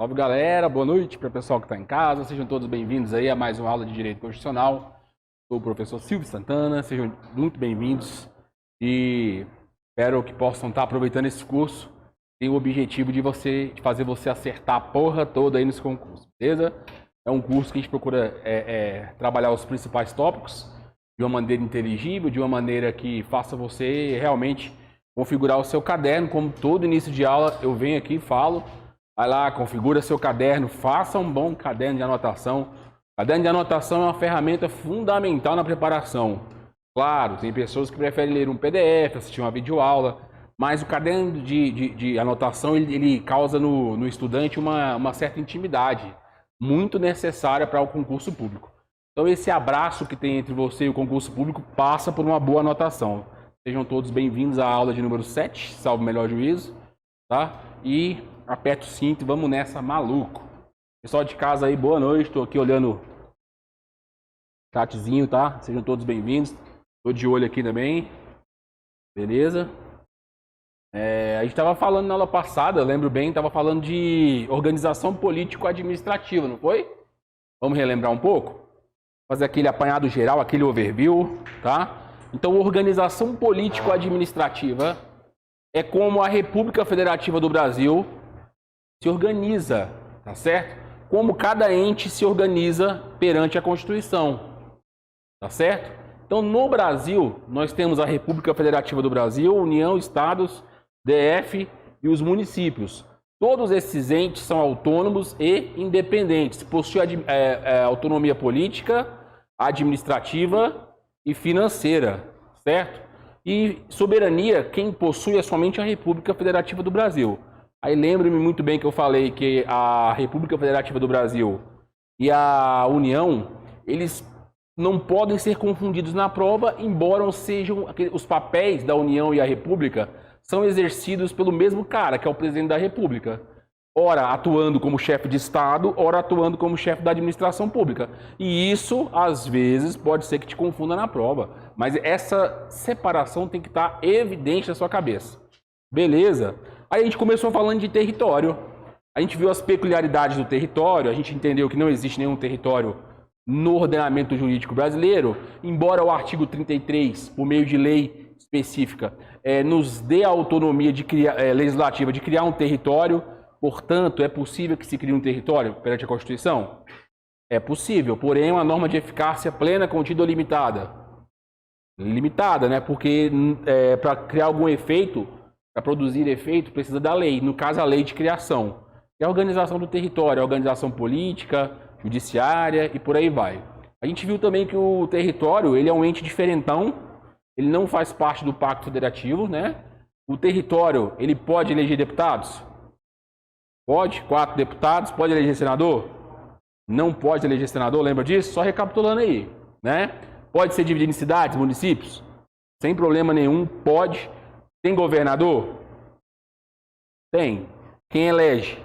Salve galera, boa noite para o pessoal que está em casa, sejam todos bem-vindos aí a mais uma aula de Direito Constitucional. Sou o professor Silvio Santana, sejam muito bem-vindos e espero que possam estar aproveitando esse curso. Tem o objetivo de fazer você acertar a porra toda aí nesse concurso, beleza? É um curso que a gente procura trabalhar os principais tópicos de uma maneira inteligível, de uma maneira que faça você realmente configurar o seu caderno, como todo início de aula eu venho aqui e falo. Vai lá, configura seu caderno, faça um bom caderno de anotação. Caderno de anotação é uma ferramenta fundamental na preparação. Claro, tem pessoas que preferem ler um PDF, assistir uma videoaula, mas o caderno de anotação ele causa no estudante uma certa intimidade, muito necessária para o concurso público. Então esse abraço que tem entre você e o concurso público passa por uma boa anotação. Sejam todos bem-vindos à aula de número 7, salvo o melhor juízo, tá? E aperta o cinto e vamos nessa, maluco. Pessoal de casa aí, boa noite. Estou aqui olhando o chatzinho, tá? Sejam todos bem-vindos. Estou de olho aqui também. Beleza? A gente estava falando na aula passada, eu lembro bem, estava falando de organização político-administrativa, não foi? Vamos relembrar um pouco? Fazer aquele apanhado geral, aquele overview, tá? Então, organização político-administrativa é como a República Federativa do Brasil se organiza, tá certo? Como cada ente se organiza perante a Constituição, tá certo? Então, no Brasil, nós temos a República Federativa do Brasil, União, Estados, DF e os municípios. Todos esses entes são autônomos e independentes, possuem autonomia política, administrativa e financeira, certo? E soberania, quem possui é somente a República Federativa do Brasil. Aí lembre-me muito bem que eu falei que a República Federativa do Brasil e a União, eles não podem ser confundidos na prova, embora sejam os papéis da União e a República são exercidos pelo mesmo cara, que é o presidente da República. Ora atuando como chefe de Estado, ora atuando como chefe da administração pública. E isso, às vezes, pode ser que te confunda na prova. Mas essa separação tem que estar evidente na sua cabeça. Beleza? Aí a gente começou falando de território. A gente viu as peculiaridades do território, a gente entendeu que não existe nenhum território no ordenamento jurídico brasileiro, embora o artigo 33, por meio de lei específica, nos dê a autonomia legislativa de criar um território. Portanto, é possível que se crie um território perante a Constituição? É possível, porém é uma norma de eficácia plena, contida ou limitada? Limitada, né? Porque para criar algum efeito, para produzir efeito, precisa da lei. No caso, a lei de criação. É a organização do território, a organização política, judiciária e por aí vai. A gente viu também que o território ele é um ente diferentão, ele não faz parte do Pacto Federativo, né? O território, ele pode eleger deputados? Pode, 4 deputados. Pode eleger senador? Não pode eleger senador, lembra disso? Só recapitulando aí, né? Pode ser dividido em cidades, municípios? Sem problema nenhum, pode. Tem governador? Tem. Quem elege?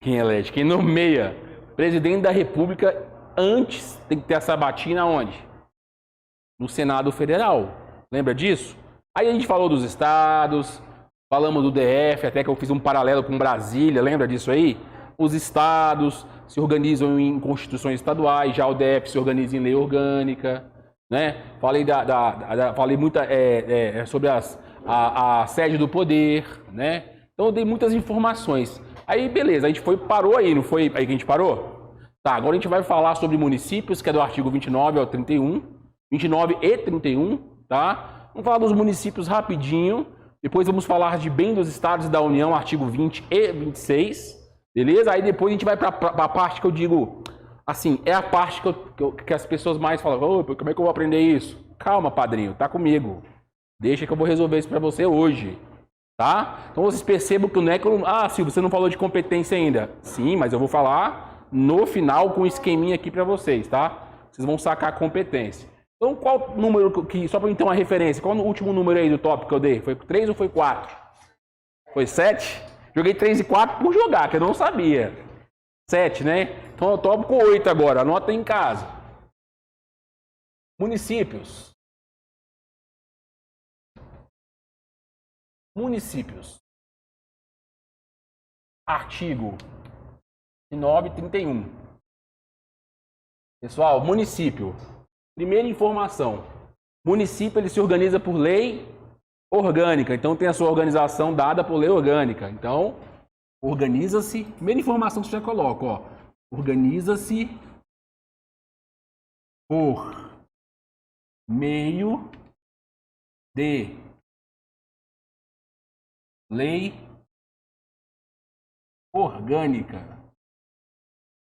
Quem elege? Quem nomeia? Presidente da República antes tem que ter a sabatina onde? No Senado Federal. Lembra disso? Aí a gente falou dos estados, falamos do DF, até que eu fiz um paralelo com Brasília, lembra disso aí? Os estados se organizam em constituições estaduais, já o DF se organiza em lei orgânica, né? Falei falei muito sobre a sede do poder, né? Então eu dei muitas informações. Aí beleza, a gente parou aí, não foi aí que a gente parou? Tá, agora a gente vai falar sobre municípios, que é do artigo 29 ao 31, 29 e 31, tá? Vamos falar dos municípios rapidinho. Depois vamos falar de bem dos estados e da União, artigo 20 e 26, beleza? Aí depois a gente vai para a parte que eu digo, assim, é a parte que as pessoas mais falam, como é que eu vou aprender isso? Calma, padrinho, tá comigo. Deixa que eu vou resolver isso para você hoje, tá? Então vocês percebam que não é que Silvio, você não falou de competência ainda. Sim, mas eu vou falar no final com um esqueminha aqui para vocês, tá? Vocês vão sacar a competência. Então, qual número só para eu ter uma referência, qual o último número aí do tópico que eu dei? Foi 3 ou foi 4? Foi 7? Joguei 3 e 4 por jogar, que eu não sabia. 7, né? Então, eu tópico 8 agora, anota em casa. Municípios. Municípios. Artigo 9h31. Pessoal, município. Primeira informação. Município ele se organiza por lei orgânica. Então tem a sua organização dada por lei orgânica. Então, organiza-se. Primeira informação que você já coloca, ó. Organiza-se por meio de lei orgânica,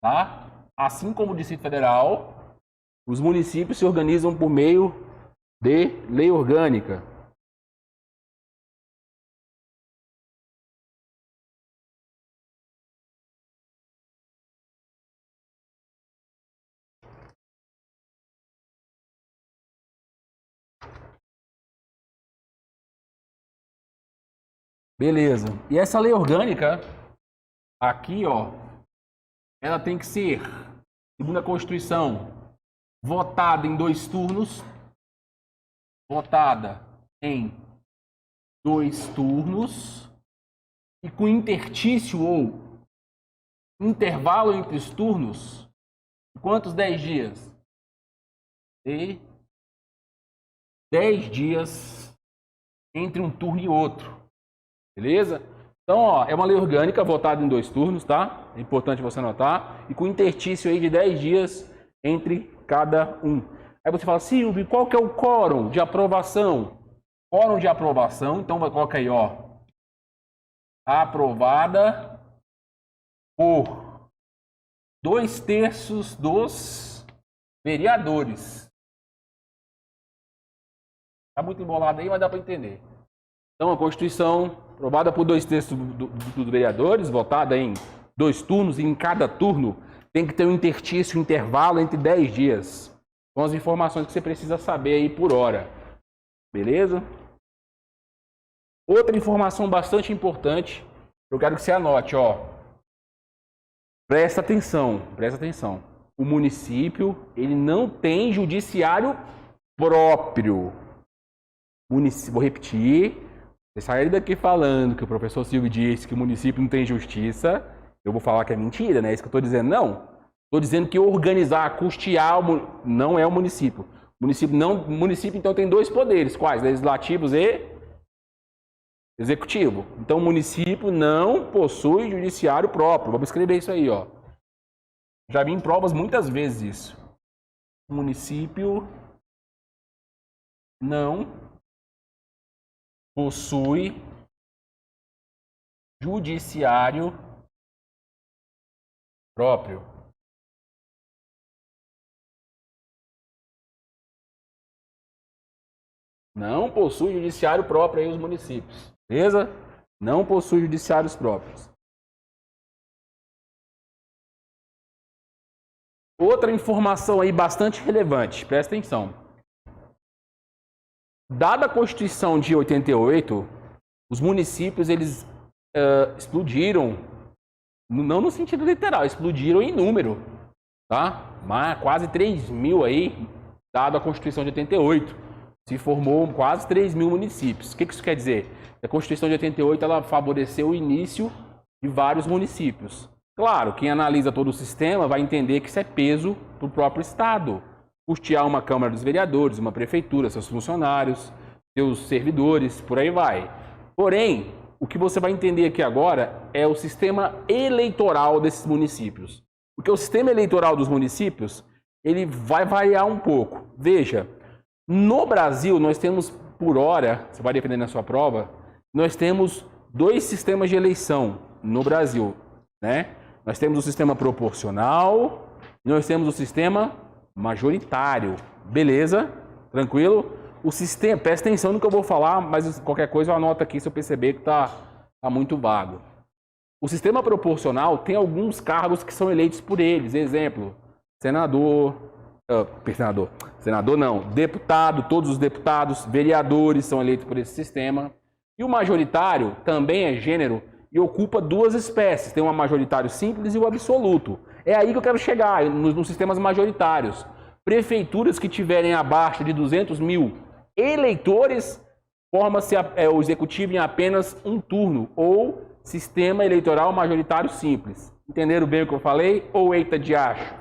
tá? Assim como o Distrito Federal, os municípios se organizam por meio de lei orgânica. Beleza. E essa lei orgânica, aqui, ó, ela tem que ser, segundo a Constituição, votada em 2 turnos. Votada em 2 turnos. E com intertício ou intervalo entre os turnos, quantos 10 dias? E 10 dias entre um turno e outro. Beleza? Então, ó, é uma lei orgânica votada em 2 turnos, tá? É importante você anotar. E com intertício aí de 10 dias entre cada um. Aí você fala, Silvio, qual que é o quórum de aprovação? Quórum de aprovação, então coloca aí, ó. Aprovada por 2/3 dos vereadores. Tá muito embolado aí, mas dá para entender. Então, a Constituição, aprovada por 2/3 dos vereadores, votada em 2 turnos, e em cada turno tem que ter um intertício, um intervalo entre 10 dias. São as informações que você precisa saber aí por hora. Beleza? Outra informação bastante importante, eu quero que você anote, ó. Presta atenção, presta atenção. O município, ele não tem judiciário próprio. Vou repetir. Você sair daqui falando que o professor Silvio disse que o município não tem justiça, eu vou falar que é mentira, né? É isso que eu estou dizendo. Não. Estou dizendo que organizar, custear, não é o município. O município, então, tem 2 poderes. Quais? Legislativos e executivo. Então, o município não possui judiciário próprio. Vamos escrever isso aí, ó. Já vi em provas muitas vezes isso. O município não possui judiciário próprio. Não possui judiciário próprio aí os municípios. Beleza? Não possui judiciários próprios. Outra informação aí bastante relevante, presta atenção. Dada a Constituição de 88, os municípios eles explodiram, não no sentido literal, explodiram em número, tá? Mas quase 3.000 aí, dada a Constituição de 88. Se formou quase 3.000 municípios. O que isso quer dizer? A Constituição de 88 ela favoreceu o início de vários municípios. Claro, quem analisa todo o sistema vai entender que isso é peso para o próprio Estado. Custear uma Câmara dos Vereadores, uma prefeitura, seus funcionários, seus servidores, por aí vai. Porém, o que você vai entender aqui agora é o sistema eleitoral desses municípios. Porque o sistema eleitoral dos municípios, ele vai variar um pouco. Veja, no Brasil, nós temos, por hora, você vai depender na sua prova, nós temos 2 sistemas de eleição no Brasil, né? Nós temos o sistema proporcional e nós temos o sistema majoritário. Beleza? Tranquilo? O sistema, presta atenção no que eu vou falar, mas qualquer coisa eu anoto aqui se eu perceber que tá muito vago. O sistema proporcional tem alguns cargos que são eleitos por eles. Exemplo, senador não, deputado, todos os deputados, vereadores são eleitos por esse sistema. E o majoritário também é gênero e ocupa 2 espécies. Tem o majoritário simples e o absoluto. É aí que eu quero chegar, nos sistemas majoritários. Prefeituras que tiverem abaixo de 200.000 eleitores, forma-se o executivo em apenas um turno, ou sistema eleitoral majoritário simples. Entenderam bem o que eu falei? Ou eita de acho?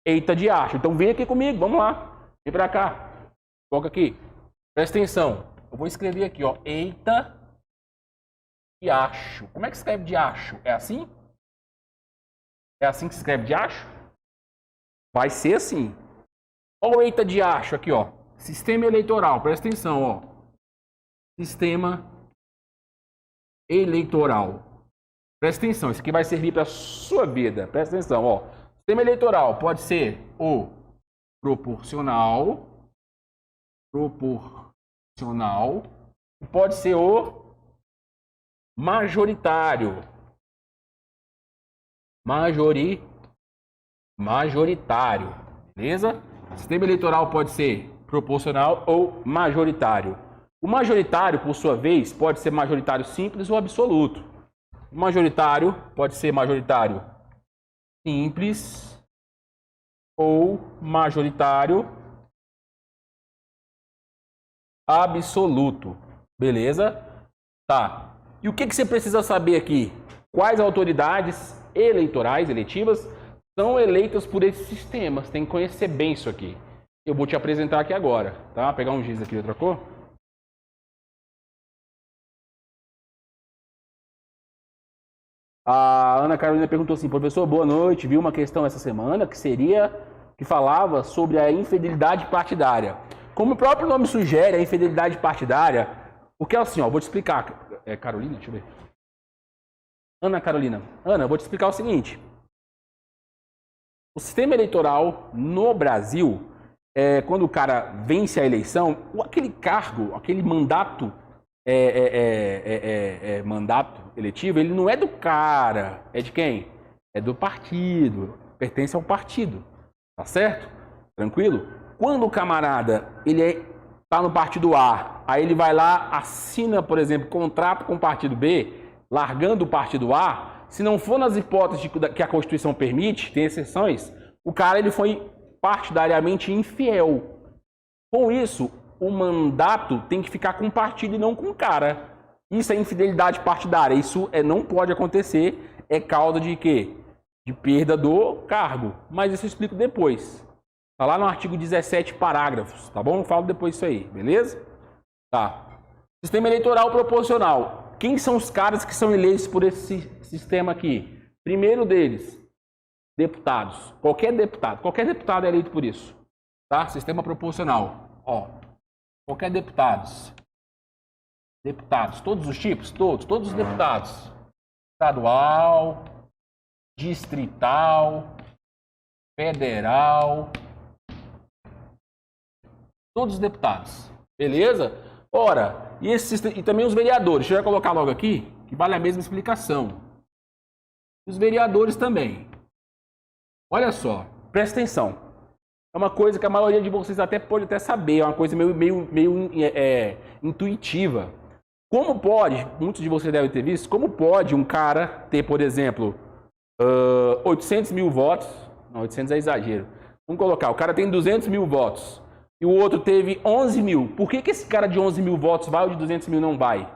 Eita de acho. Então vem aqui comigo, vamos lá. Vem pra cá. Coloca aqui. Presta atenção. Eu vou escrever aqui, ó. Eita de acho. Como é que escreve de acho? É assim? É assim que se escreve de acho? Vai ser assim. Olha o eita de acho aqui, ó. Sistema eleitoral. Presta atenção, ó. Sistema eleitoral. Presta atenção, isso aqui vai servir para a sua vida. Presta atenção, ó. Sistema eleitoral pode ser o proporcional, e pode ser o majoritário. Majoritário, beleza? Sistema eleitoral pode ser proporcional ou majoritário. O majoritário, por sua vez, pode ser majoritário simples ou absoluto. O majoritário pode ser majoritário simples ou majoritário absoluto. Beleza? Tá. E o que você precisa saber aqui? Quais autoridades eleitorais, eletivas, são eleitas por esses sistemas? Tem que conhecer bem isso aqui. Eu vou te apresentar aqui agora, tá? Vou pegar um giz aqui de outra cor. A Ana Carolina perguntou assim, professor, boa noite, vi uma questão essa semana que falava sobre a infidelidade partidária. Como o próprio nome sugere, a infidelidade partidária, porque assim, ó, vou te explicar. Carolina, deixa eu ver. Ana Carolina. Ana, eu vou te explicar o seguinte. O sistema eleitoral no Brasil, quando o cara vence a eleição, aquele cargo, aquele mandato, mandato eletivo, ele não é do cara, é de quem? É do partido, pertence ao partido, tá certo? Tranquilo? Quando o camarada, ele tá no partido A, aí ele vai lá, assina, por exemplo, contrato com o partido B, largando o partido A, se não for nas hipóteses que a Constituição permite, tem exceções, o cara ele foi partidariamente infiel. Com isso, o mandato tem que ficar com o partido e não com o cara. Isso é infidelidade partidária. Isso não pode acontecer. É causa de quê? De perda do cargo. Mas isso eu explico depois. Tá lá no artigo 17, parágrafos. Tá bom? Eu falo depois isso aí. Beleza? Tá. Sistema eleitoral proporcional. Quem são os caras que são eleitos por esse sistema aqui? Primeiro deles, deputados. Qualquer deputado é eleito por isso. Tá? Sistema proporcional. Ó. Qualquer deputados, todos os tipos, todos os deputados, estadual, distrital, federal, todos os deputados, beleza? Ora, e também os vereadores, deixa eu colocar logo aqui, que vale a mesma explicação. Os vereadores também. Olha só, presta atenção. É uma coisa que a maioria de vocês pode até saber, é uma coisa meio intuitiva. Como pode, muitos de vocês devem ter visto, como pode um cara ter, por exemplo, 800 mil votos, não, 800 é exagero, vamos colocar, o cara tem 200 mil votos e o outro teve 11 mil. Por que esse cara de 11 mil votos vai e o de 200 mil não vai?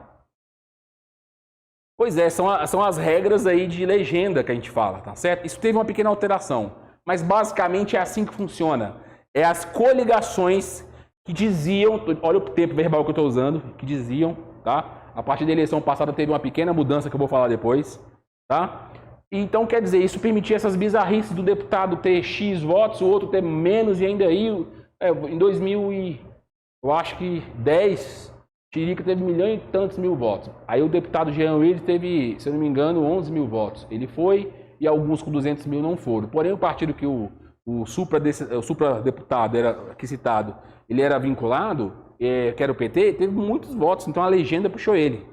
Pois é, são as regras aí de legenda que a gente fala, tá certo? Isso teve uma pequena alteração. Mas basicamente é assim que funciona. É as coligações que diziam, olha o tempo verbal que eu estou usando, que diziam, tá? A partir da eleição passada teve uma pequena mudança que eu vou falar depois, tá? Então quer dizer, isso permitia essas bizarrices do deputado ter X votos, o outro ter menos e ainda aí, em 2000 eu acho que 10, Tirica teve 1 milhão e tantos mil votos. Aí o deputado Jean Willis teve, se eu não me engano, 11 mil votos. Ele foi e alguns com 200 mil não foram. Porém, o partido que o supra-deputado era aqui citado, ele era vinculado, que era o PT, teve muitos votos, então a legenda puxou ele.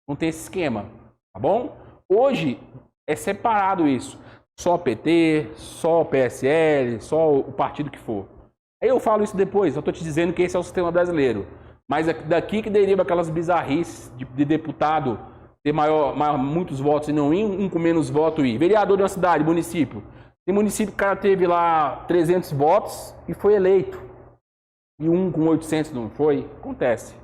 Não tem esse esquema, tá bom? Hoje é separado isso. Só PT, só PSL, só o partido que for. Aí eu falo isso depois, eu estou te dizendo que esse é o sistema brasileiro. Mas é daqui que deriva aquelas bizarrices de deputado ter muitos votos e não ir, um com menos voto ir. Vereador de uma cidade, município. Tem município que o cara teve lá 300 votos e foi eleito. E um com 800 não foi. Acontece.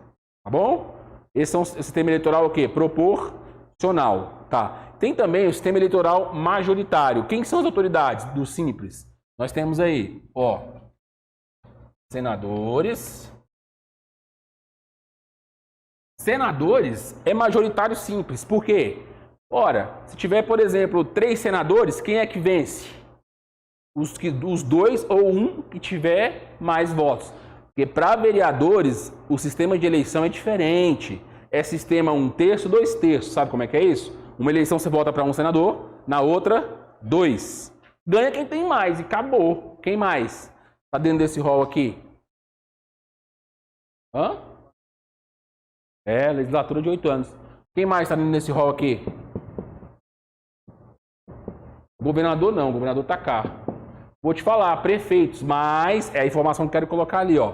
Tá bom? Esse é um sistema eleitoral o quê? Proporcional. Tá. Tem também o sistema eleitoral majoritário. Quem são as autoridades do Simples? Nós temos aí, ó, senadores. Senadores é majoritário simples. Por quê? Ora, se tiver, por exemplo, 3 senadores, quem é que vence? Os 2 ou 1 que tiver mais votos. Porque para vereadores, o sistema de eleição é diferente. É sistema 1/3, 2/3. Sabe como é que é isso? Uma eleição você vota para um senador, na outra, 2. Ganha quem tem mais e acabou. Quem mais está dentro desse rol aqui? Hã? É, legislatura de 8 anos. Quem mais está dentro desse rol aqui? Governador não, o governador está cá. Vou te falar, prefeitos, mas é a informação que eu quero colocar ali, ó.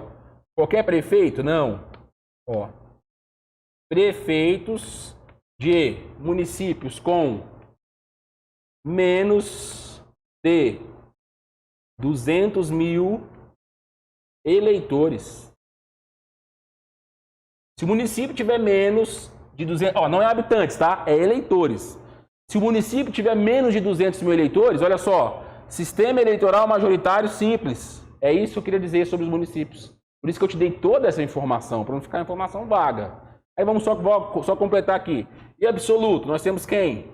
Qualquer prefeito? Não. Ó. Prefeitos de municípios com menos de 200 mil eleitores. Se o município tiver menos de 200... Ó, não é habitantes, tá? É eleitores. Se o município tiver menos de 200 mil eleitores, olha só, sistema eleitoral majoritário simples. É isso que eu queria dizer sobre os municípios. Por isso que eu te dei toda essa informação, para não ficar informação vaga. Aí vamos só completar aqui. E absoluto, nós temos quem?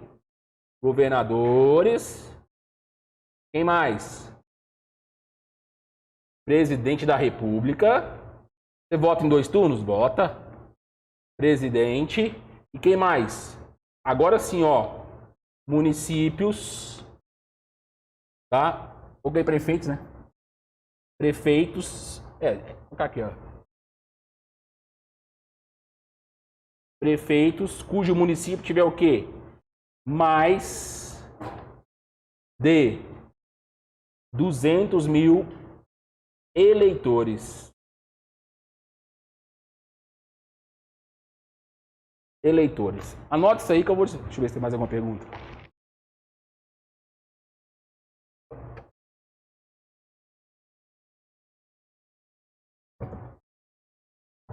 Governadores. Quem mais? Presidente da República. Você vota em 2 turnos? Vota. Presidente. E quem mais? Agora sim, ó. Municípios. Tá? Ou prefeitos, né? Prefeitos. Vou colocar aqui, ó. Prefeitos cujo município tiver o quê? Mais de 200 mil eleitores. Eleitores. Anote isso aí que eu vou... Deixa eu ver se tem mais alguma pergunta.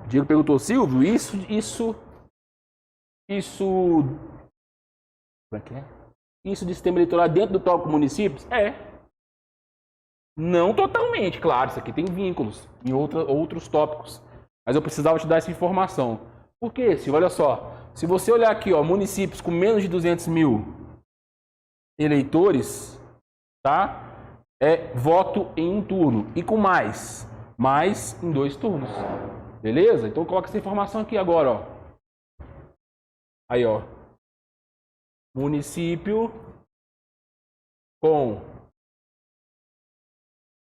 Diego perguntou, Silvio, isso... Como é que é? Isso de sistema eleitoral dentro do tópico municípios? É. Não totalmente, claro, isso aqui tem vínculos em outros tópicos. Mas eu precisava te dar essa informação. Por quê, Silvio? Olha só. Se você olhar aqui, ó, municípios com menos de 200 mil eleitores, tá? É voto em um turno. E com mais em 2 turnos. Beleza? Então coloca essa informação aqui agora, ó. Aí, ó. Município com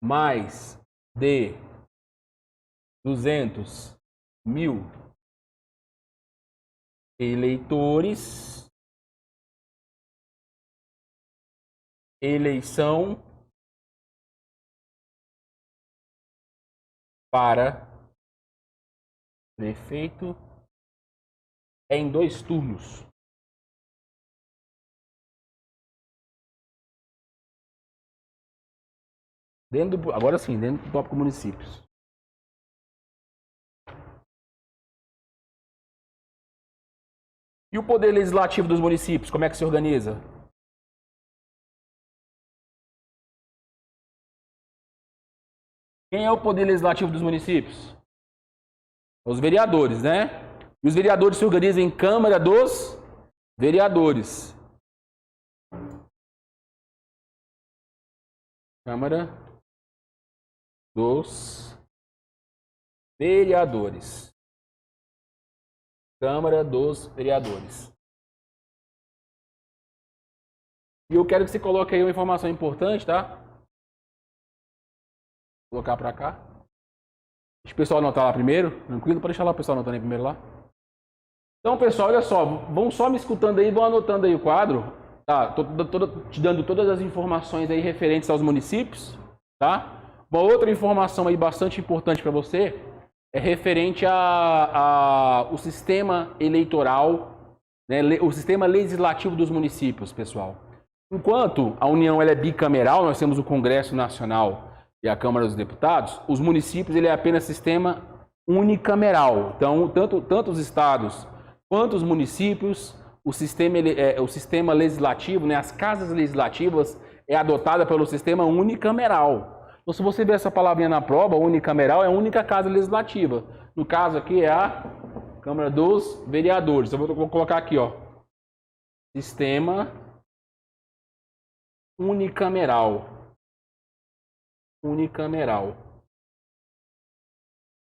mais de 200 mil eleitores. Eleição para prefeito é em 2 turnos. Agora sim, dentro do tópico municípios. E o poder legislativo dos municípios, como é que se organiza? Quem é o poder legislativo dos municípios? Os vereadores, né? E os vereadores se organizam em Câmara dos Vereadores. Câmara dos Vereadores. Câmara dos Vereadores. E eu quero que você coloque aí uma informação importante, tá? Vou colocar para cá. Deixa o pessoal anotar lá primeiro. Tranquilo? Pode deixar lá o pessoal anotando aí primeiro lá. Então, pessoal, olha só. Vão só me escutando aí, vão anotando aí o quadro. Tá? Tô te dando todas as informações aí referentes aos municípios, tá? Uma outra informação aí bastante importante para você é referente ao sistema eleitoral, né, o sistema legislativo dos municípios, pessoal. Enquanto a União ela é bicameral, nós temos o Congresso Nacional e a Câmara dos Deputados, os municípios ele é apenas sistema unicameral. Então, tanto os estados quanto os municípios o sistema legislativo, né, as casas legislativas, é adotada pelo sistema unicameral. Então, se você ver essa palavrinha na prova, unicameral é a única casa legislativa. No caso aqui é a Câmara dos Vereadores. Eu vou colocar aqui, ó, sistema unicameral. Unicameral.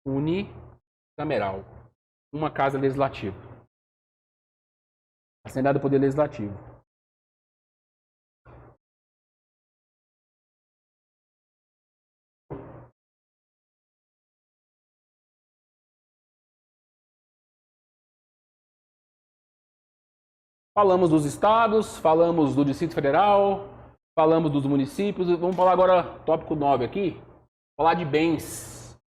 Unicameral. Uma casa legislativa. Assembleia do Poder Legislativo. Falamos dos estados, falamos do Distrito Federal, falamos dos municípios. Vamos falar agora, tópico 9 aqui. Falar de bens.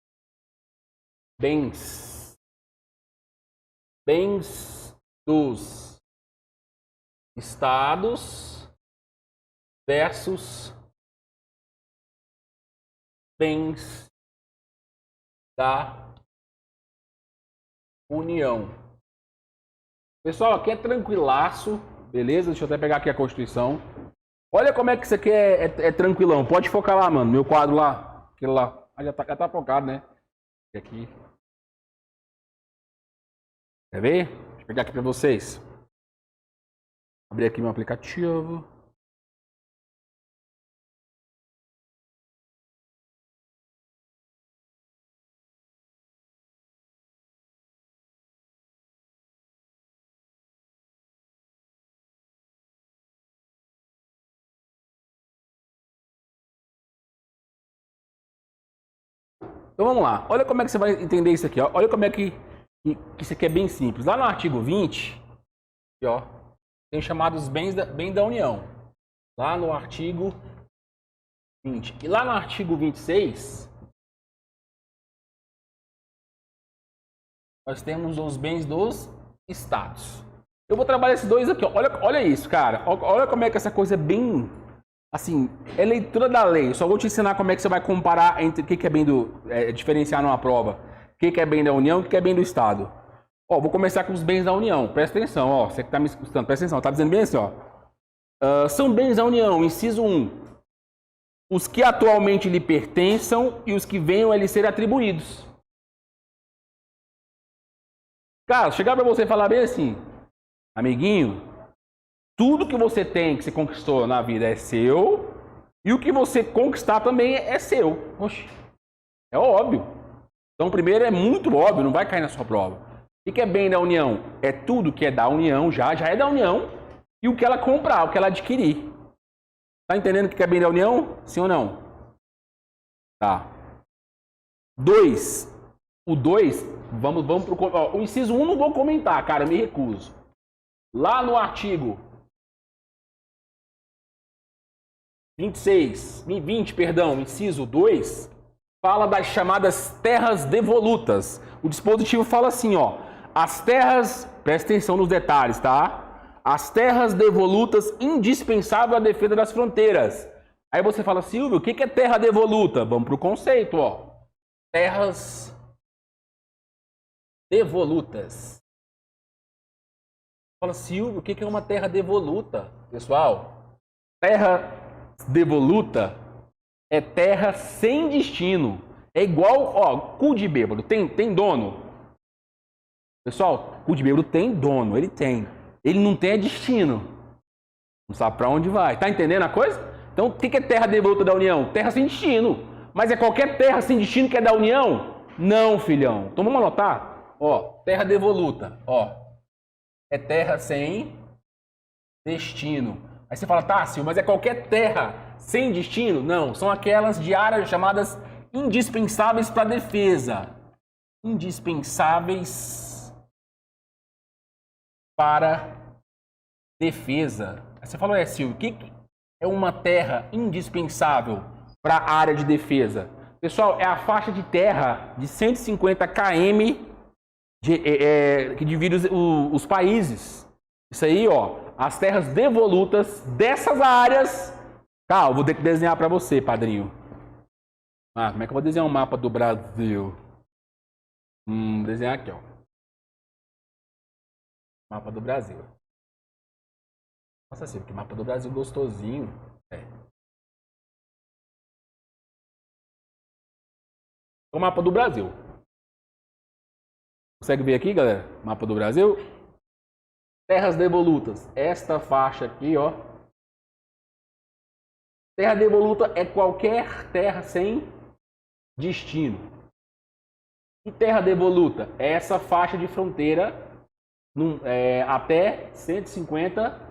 Bens. Bens dos estados versus bens da União. Pessoal, aqui é tranquilaço, beleza? Deixa eu até pegar aqui a Constituição. Olha como é que isso aqui é tranquilão. Pode focar lá, mano. Meu quadro lá. Aquele lá. Ah, já tá focado, né? Aqui. Quer ver? Deixa eu pegar aqui pra vocês. Abrir aqui meu aplicativo. Então vamos lá. Olha como é que você vai entender isso aqui. Ó. Olha como é que isso aqui é bem simples. Lá no artigo 20, aqui, ó, tem chamados bens da União. Lá no artigo 20. E lá no artigo 26, nós temos os bens dos estados. Eu vou trabalhar esses dois aqui. Ó. Olha isso, cara. Olha como é que essa coisa é bem... Assim, é leitura da lei. Eu só vou te ensinar como é que você vai comparar entre o que é bem diferenciar numa prova. O que é bem da União e o que é bem do Estado. Ó, vou começar com os bens da União. Presta atenção, ó. Você que está me escutando, presta atenção. Tá dizendo bem assim, ó. São bens da União, inciso 1. Os que atualmente lhe pertençam e os que venham a lhe ser atribuídos. Cara, chegar para você e falar bem assim, amiguinho, tudo que você tem, que você conquistou na vida é seu, e o que você conquistar também é seu. Oxe, é óbvio. Então, primeiro é muito óbvio, não vai cair na sua prova. O que é bem da União? É tudo que é da União, já é da União, e o que ela comprar, o que ela adquirir. Tá entendendo o que é bem da União? Sim ou não? Tá. 2. O 2, vamos pro... Ó, o inciso 1 não vou comentar, cara, me recuso. Lá no artigo 20, inciso 2, fala das chamadas terras devolutas. O dispositivo fala assim, ó, as terras, presta atenção nos detalhes, tá? As terras devolutas indispensáveis à defesa das fronteiras. Aí você fala, Silvio, o que é terra devoluta? Vamos pro conceito, ó. Terras devolutas. Fala, Silvio, o que é uma terra devoluta? Pessoal, terra devoluta é terra sem destino. É igual, ó, cu de bêbado. Tem dono? Pessoal, cu de bêbado tem dono. Ele tem. Ele não tem destino. Não sabe pra onde vai. Tá entendendo a coisa? Então, o que é terra devoluta da União? Terra sem destino. Mas é qualquer terra sem destino que é da União? Não, filhão. Então, vamos anotar? Ó, terra devoluta. Ó, é terra sem destino. Aí você fala, Tássio, mas é qualquer terra sem destino? Não, são aquelas de áreas chamadas indispensáveis para a defesa. Indispensáveis para defesa. Aí você falou, Silvio, o que é uma terra indispensável para a área de defesa? Pessoal, é a faixa de terra de 150 km que divide os países. Isso aí, ó. As terras devolutas dessas áreas. Calma, vou ter que desenhar para você, padrinho. Ah, como é que eu vou desenhar um mapa do Brasil? Vou desenhar aqui, ó. Mapa do Brasil. Nossa, assim, que mapa do Brasil gostosinho. O mapa do Brasil. Consegue ver aqui, galera? Mapa do Brasil. Terras devolutas. Esta faixa aqui, ó. Terra devoluta é qualquer terra sem destino. E terra devoluta é essa faixa de fronteira até 150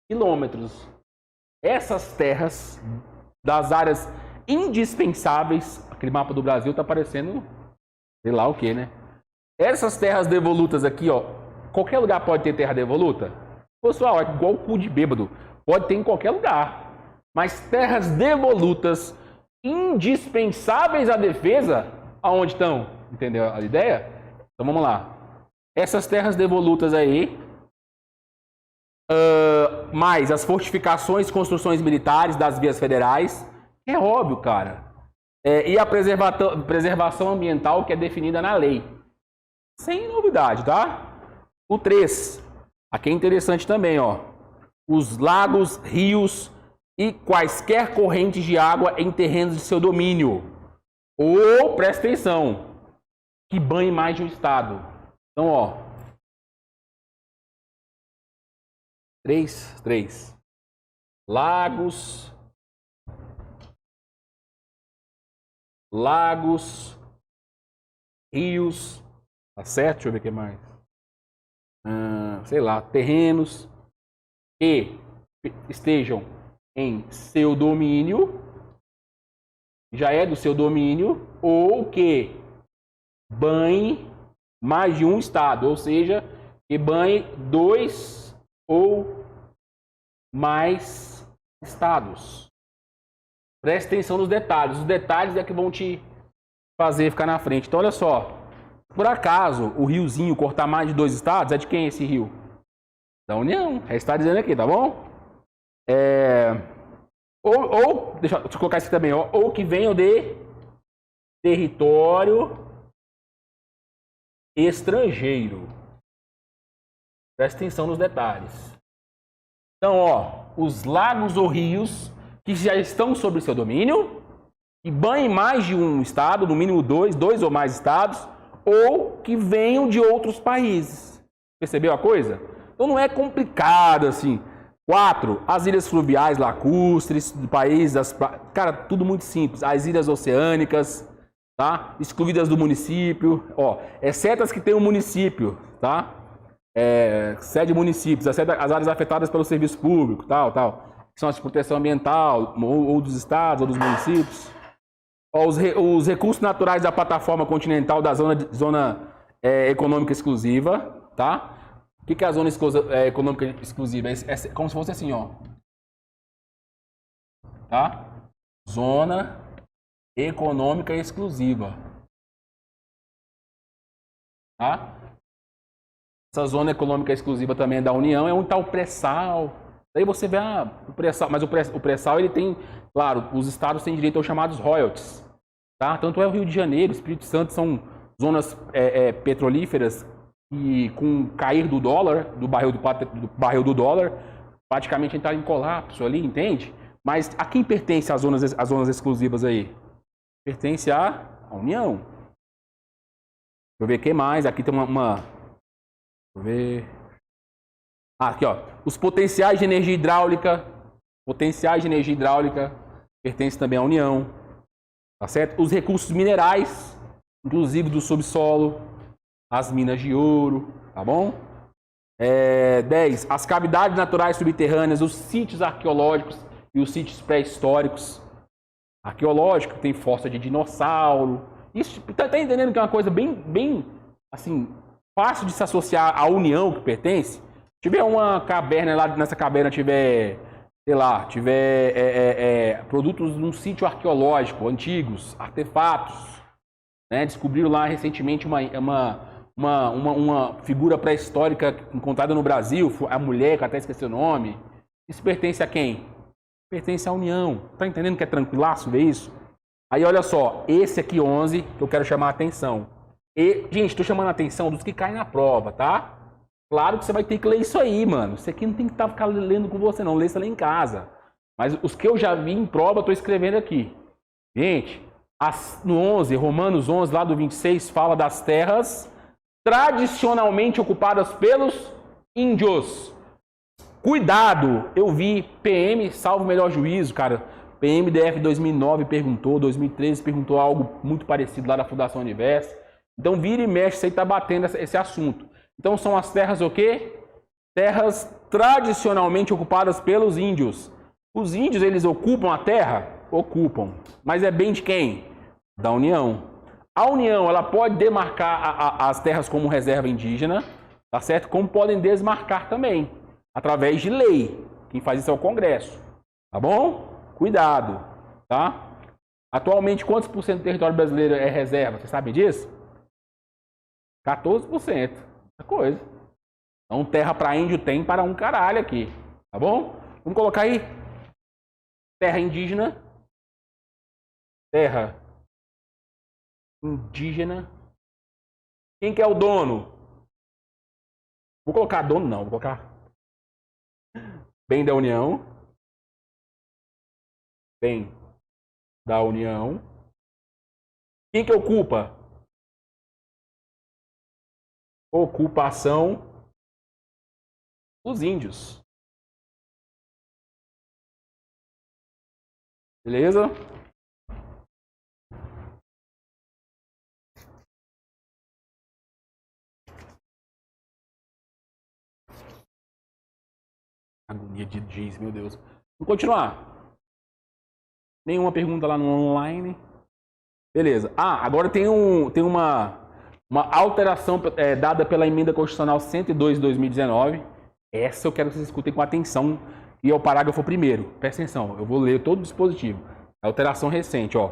quilômetros. Essas terras das áreas indispensáveis, aquele mapa do Brasil tá parecendo, sei lá o que, né? Essas terras devolutas aqui, ó, qualquer lugar pode ter terra devoluta? Pessoal, é igual o cu de bêbado, pode ter em qualquer lugar. Mas terras devolutas indispensáveis à defesa, aonde estão? Entendeu a ideia? Então vamos lá. Essas terras devolutas aí, mais as fortificações e construções militares das vias federais, é óbvio, cara. E a preservação ambiental que é definida na lei. Sem novidade, tá? O 3. Aqui é interessante também, ó. Os lagos, rios e quaisquer correntes de água em terrenos de seu domínio. Ou, presta atenção, que banhe mais de um estado. Então, ó. 3. Lagos, rios, tá certo? Deixa eu ver o que mais. Sei lá, terrenos que estejam em seu domínio, já é do seu domínio, ou que banhe mais de um estado, ou seja, que banhe 2 ou mais estados. Preste atenção nos detalhes. Os detalhes é que vão te fazer ficar na frente. Então, olha só. Por acaso, o riozinho cortar mais de 2 estados, é de quem esse rio? Da União. Está dizendo aqui, tá bom? Deixa eu colocar isso aqui também, ó. Ou que venham de território estrangeiro. Preste atenção nos detalhes. Então, ó, os lagos ou rios que já estão sobre o seu domínio, que banhem mais de um estado, no mínimo 2 ou mais estados, ou que venham de outros países. Percebeu a coisa? Então não é complicado assim. 4. As ilhas fluviais lacustres do país, cara, tudo muito simples. As ilhas oceânicas, tá? Excluídas do município, ó, exceto as que tem um município, tá? Sede municípios, exceto as áreas afetadas pelo serviço público, tal, que são as de proteção ambiental, ou dos estados, ou dos municípios. Ó, os recursos naturais da plataforma continental da zona econômica exclusiva, tá? O que é a zona econômica exclusiva? É como se fosse assim, ó. Tá? Zona econômica exclusiva. Tá? Essa zona econômica exclusiva também é da União, é onde está o pré-sal. Daí você vê o pré-sal, mas o pré-sal ele tem, claro, os estados têm direito aos chamados royalties. Tá? Tanto é o Rio de Janeiro, Espírito Santo são zonas petrolíferas e com o cair do dólar, do barril do dólar, praticamente entrar em colapso ali, entende? Mas a quem pertence as zonas exclusivas aí? Pertence à União. Deixa eu ver o que mais. Aqui tem Deixa eu ver. Aqui, ó. Os potenciais de energia hidráulica. Pertencem também à União. Tá certo? Os recursos minerais, inclusive do subsolo. As minas de ouro. Tá bom? 10. As cavidades naturais subterrâneas, os sítios arqueológicos e os sítios pré-históricos. Arqueológico, tem fossa de dinossauro. Isso, tá entendendo que é uma coisa bem assim, fácil de se associar à União que pertence? Se tiver uma caverna lá, nessa caverna tiver, sei lá, produtos de um sítio arqueológico, antigos, artefatos, né? Descobriram lá recentemente uma figura pré-histórica encontrada no Brasil, a mulher, que até esqueci o nome. Isso pertence a quem? Pertence à União. Tá entendendo que é tranquilaço ver isso? Aí olha só, esse aqui 11 que eu quero chamar a atenção. Gente, estou chamando a atenção dos que caem na prova, tá? Claro que você vai ter que ler isso aí, mano. Isso aqui não tem que ficar lendo com você, não. Lê isso lá em casa. Mas os que eu já vi em prova, eu tô escrevendo aqui. Gente, no 11, Romanos 11, lá do 26, fala das terras tradicionalmente ocupadas pelos índios. Cuidado, eu vi PM, salvo o melhor juízo, cara. PMDF 2009 perguntou, 2013 perguntou algo muito parecido lá da Fundação Universo. Então vira e mexe, você está batendo esse assunto. Então são as terras o quê? Terras tradicionalmente ocupadas pelos índios. Os índios, eles ocupam a terra? Ocupam. Mas é bem de quem? Da União. A União, ela pode demarcar as terras como reserva indígena, tá certo? Como podem desmarcar também, através de lei. Quem faz isso é o Congresso. Tá bom? Cuidado, tá? Atualmente, quantos por cento do território brasileiro é reserva? Você sabe disso? 14%. Muita coisa. Então, terra para índio tem para um caralho aqui. Tá bom? Vamos colocar aí. Terra indígena. Terra indígena. Quem que é o dono? Vou colocar dono, não. Vou colocar bem da União. Bem da União. Quem que ocupa? Ocupação dos índios. Beleza? Agonia de diz, meu Deus. Vamos continuar. Nenhuma pergunta lá no online. Beleza. Agora tem uma alteração dada pela emenda constitucional 102 de 2019. Essa eu quero que vocês escutem com atenção. E é o parágrafo primeiro. Presta atenção, eu vou ler todo o dispositivo. Alteração recente, ó,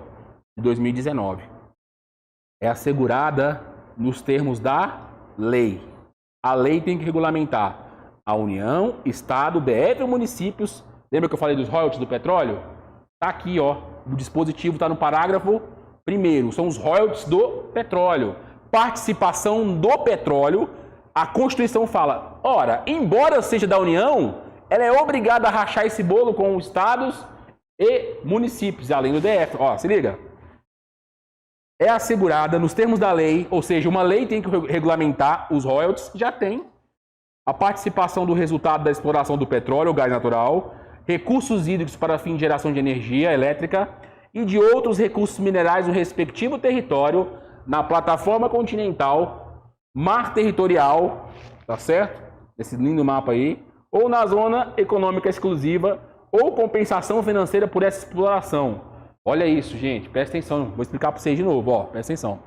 de 2019. É assegurada nos termos da lei. A lei tem que regulamentar a União, Estado, DF e municípios. Lembra que eu falei dos royalties do petróleo? Tá aqui, ó. O dispositivo está no parágrafo primeiro. São os royalties do petróleo. Participação do petróleo. A Constituição fala, ora, embora seja da União, ela é obrigada a rachar esse bolo com os estados e municípios, além do DF. Ó, se liga. É assegurada nos termos da lei, ou seja, uma lei tem que regulamentar os royalties, já tem. A participação do resultado da exploração do petróleo ou gás natural, recursos hídricos para fim de geração de energia elétrica e de outros recursos minerais no respectivo território, na plataforma continental, mar territorial, tá certo? Esse lindo mapa aí, ou na zona econômica exclusiva, ou compensação financeira por essa exploração. Olha isso, gente, presta atenção, vou explicar para vocês de novo, ó, presta atenção.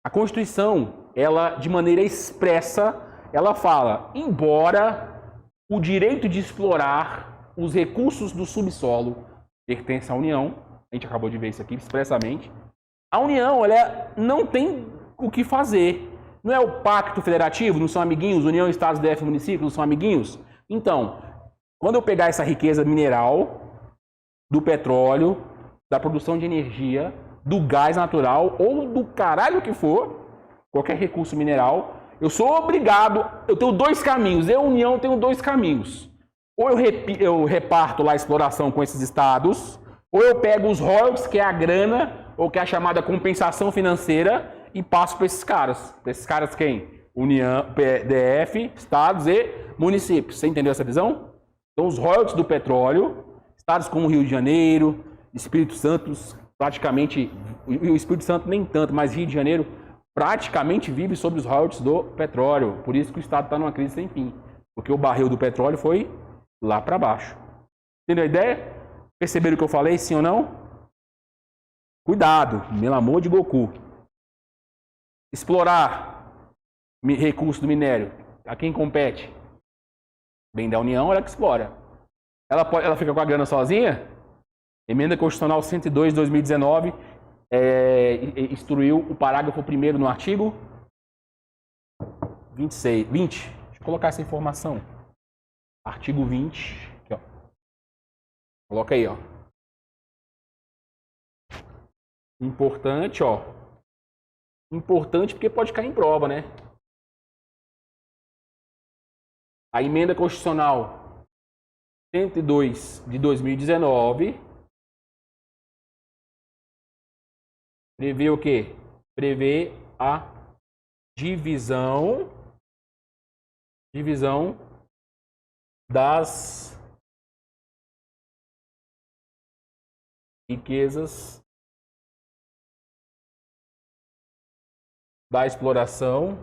A Constituição, ela, de maneira expressa, ela fala, embora o direito de explorar os recursos do subsolo pertence à União, a gente acabou de ver isso aqui expressamente, a União, ela não tem o que fazer. Não é o pacto federativo, não são amiguinhos, União, Estados, DF, municípios, não são amiguinhos? Então, quando eu pegar essa riqueza mineral, do petróleo, da produção de energia, do gás natural ou do caralho que for, qualquer recurso mineral, eu sou obrigado, eu tenho dois caminhos, eu, União, tenho dois caminhos. Ou eu reparto lá a exploração com esses estados, ou eu pego os royalties, que é a grana, ou que é a chamada compensação financeira, e passo para esses caras. Para esses caras quem? União, DF, estados e municípios. Você entendeu essa visão? Então os royalties do petróleo, estados como Rio de Janeiro, Espírito Santo, praticamente, o Espírito Santo nem tanto, mas Rio de Janeiro praticamente vive sobre os royalties do petróleo. Por isso que o estado está numa crise sem fim. Porque o barril do petróleo foi lá para baixo. Entendeu a ideia? Perceberam o que eu falei, sim ou não? Cuidado, pelo amor de Goku. Explorar recurso do minério, a quem compete? Bem da União, ela que explora. Ela fica com a grana sozinha? Emenda Constitucional 102 de 2019 instruiu o parágrafo 1º no artigo 20. Deixa eu colocar essa informação. Artigo 20. Aqui, ó. Coloca aí, ó. Importante, ó. Importante porque pode cair em prova, né? A emenda constitucional 102 de 2019 prevê o quê? Prevê a divisão das riquezas da exploração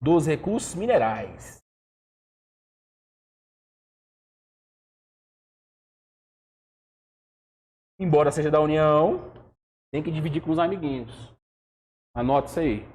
dos recursos minerais. Embora seja da União, tem que dividir com os amiguinhos. Anote isso aí.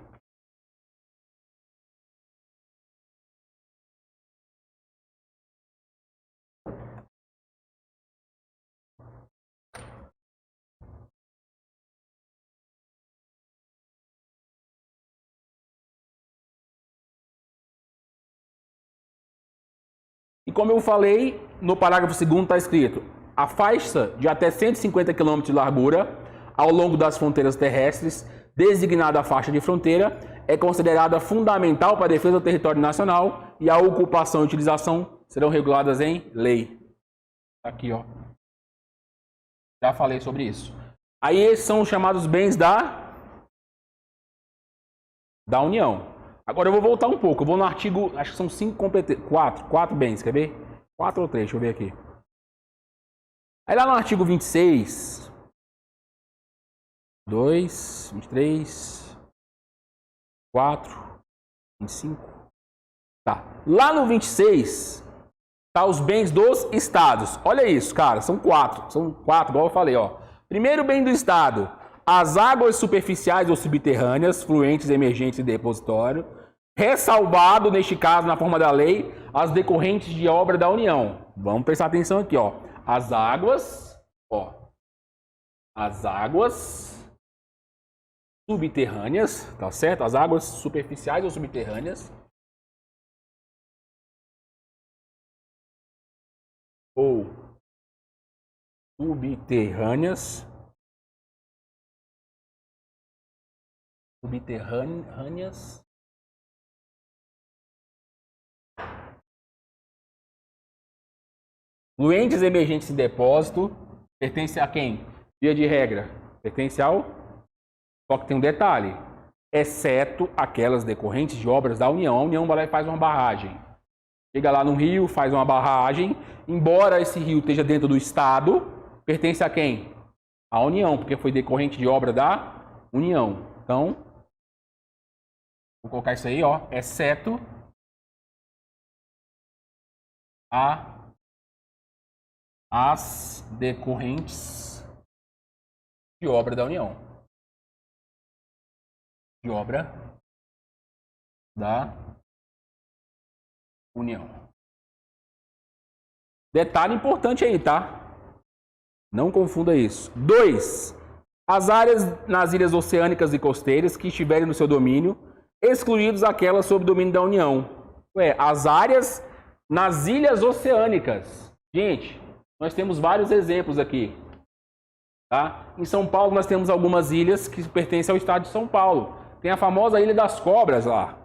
E como eu falei, no parágrafo 2º está escrito: a faixa de até 150 km de largura ao longo das fronteiras terrestres, designada a faixa de fronteira, é considerada fundamental para a defesa do território nacional e a ocupação e utilização serão reguladas em lei. Aqui, ó. Já falei sobre isso. Aí esses são os chamados bens da União. Agora eu vou voltar um pouco. Eu vou no artigo, acho que são 5 competências. 4 bens, quer ver? 4 ou 3, deixa eu ver aqui. Aí lá no artigo 26, 2, 23, 4, 25. Tá. Lá no 26, tá os bens dos estados. Olha isso, cara. São 4. São 4, igual eu falei, ó. Primeiro bem do estado: as águas superficiais ou subterrâneas, fluentes, emergentes e depositório, ressalvado, neste caso, na forma da lei, as decorrentes de obra da União. Vamos prestar atenção aqui, ó. As águas subterrâneas, tá certo? As águas superficiais ou subterrâneas, ou subterrâneas, fluentes emergentes em depósito, pertence a quem? Via de regra, pertence ao... Só que tem um detalhe: exceto aquelas decorrentes de obras da União. A União vai lá e faz uma barragem. Chega lá no rio, faz uma barragem. Embora esse rio esteja dentro do Estado, pertence a quem? A União, porque foi decorrente de obra da União. Então, vou colocar isso aí, ó. Exceto as decorrentes de obra da União. De obra da União. Detalhe importante aí, tá? Não confunda isso. 2. As áreas nas ilhas oceânicas e costeiras que estiverem no seu domínio, excluídos aquelas sob domínio da União. As áreas nas ilhas oceânicas. Gente, nós temos vários exemplos aqui. Tá? Em São Paulo nós temos algumas ilhas que pertencem ao estado de São Paulo. Tem a famosa Ilha das Cobras lá.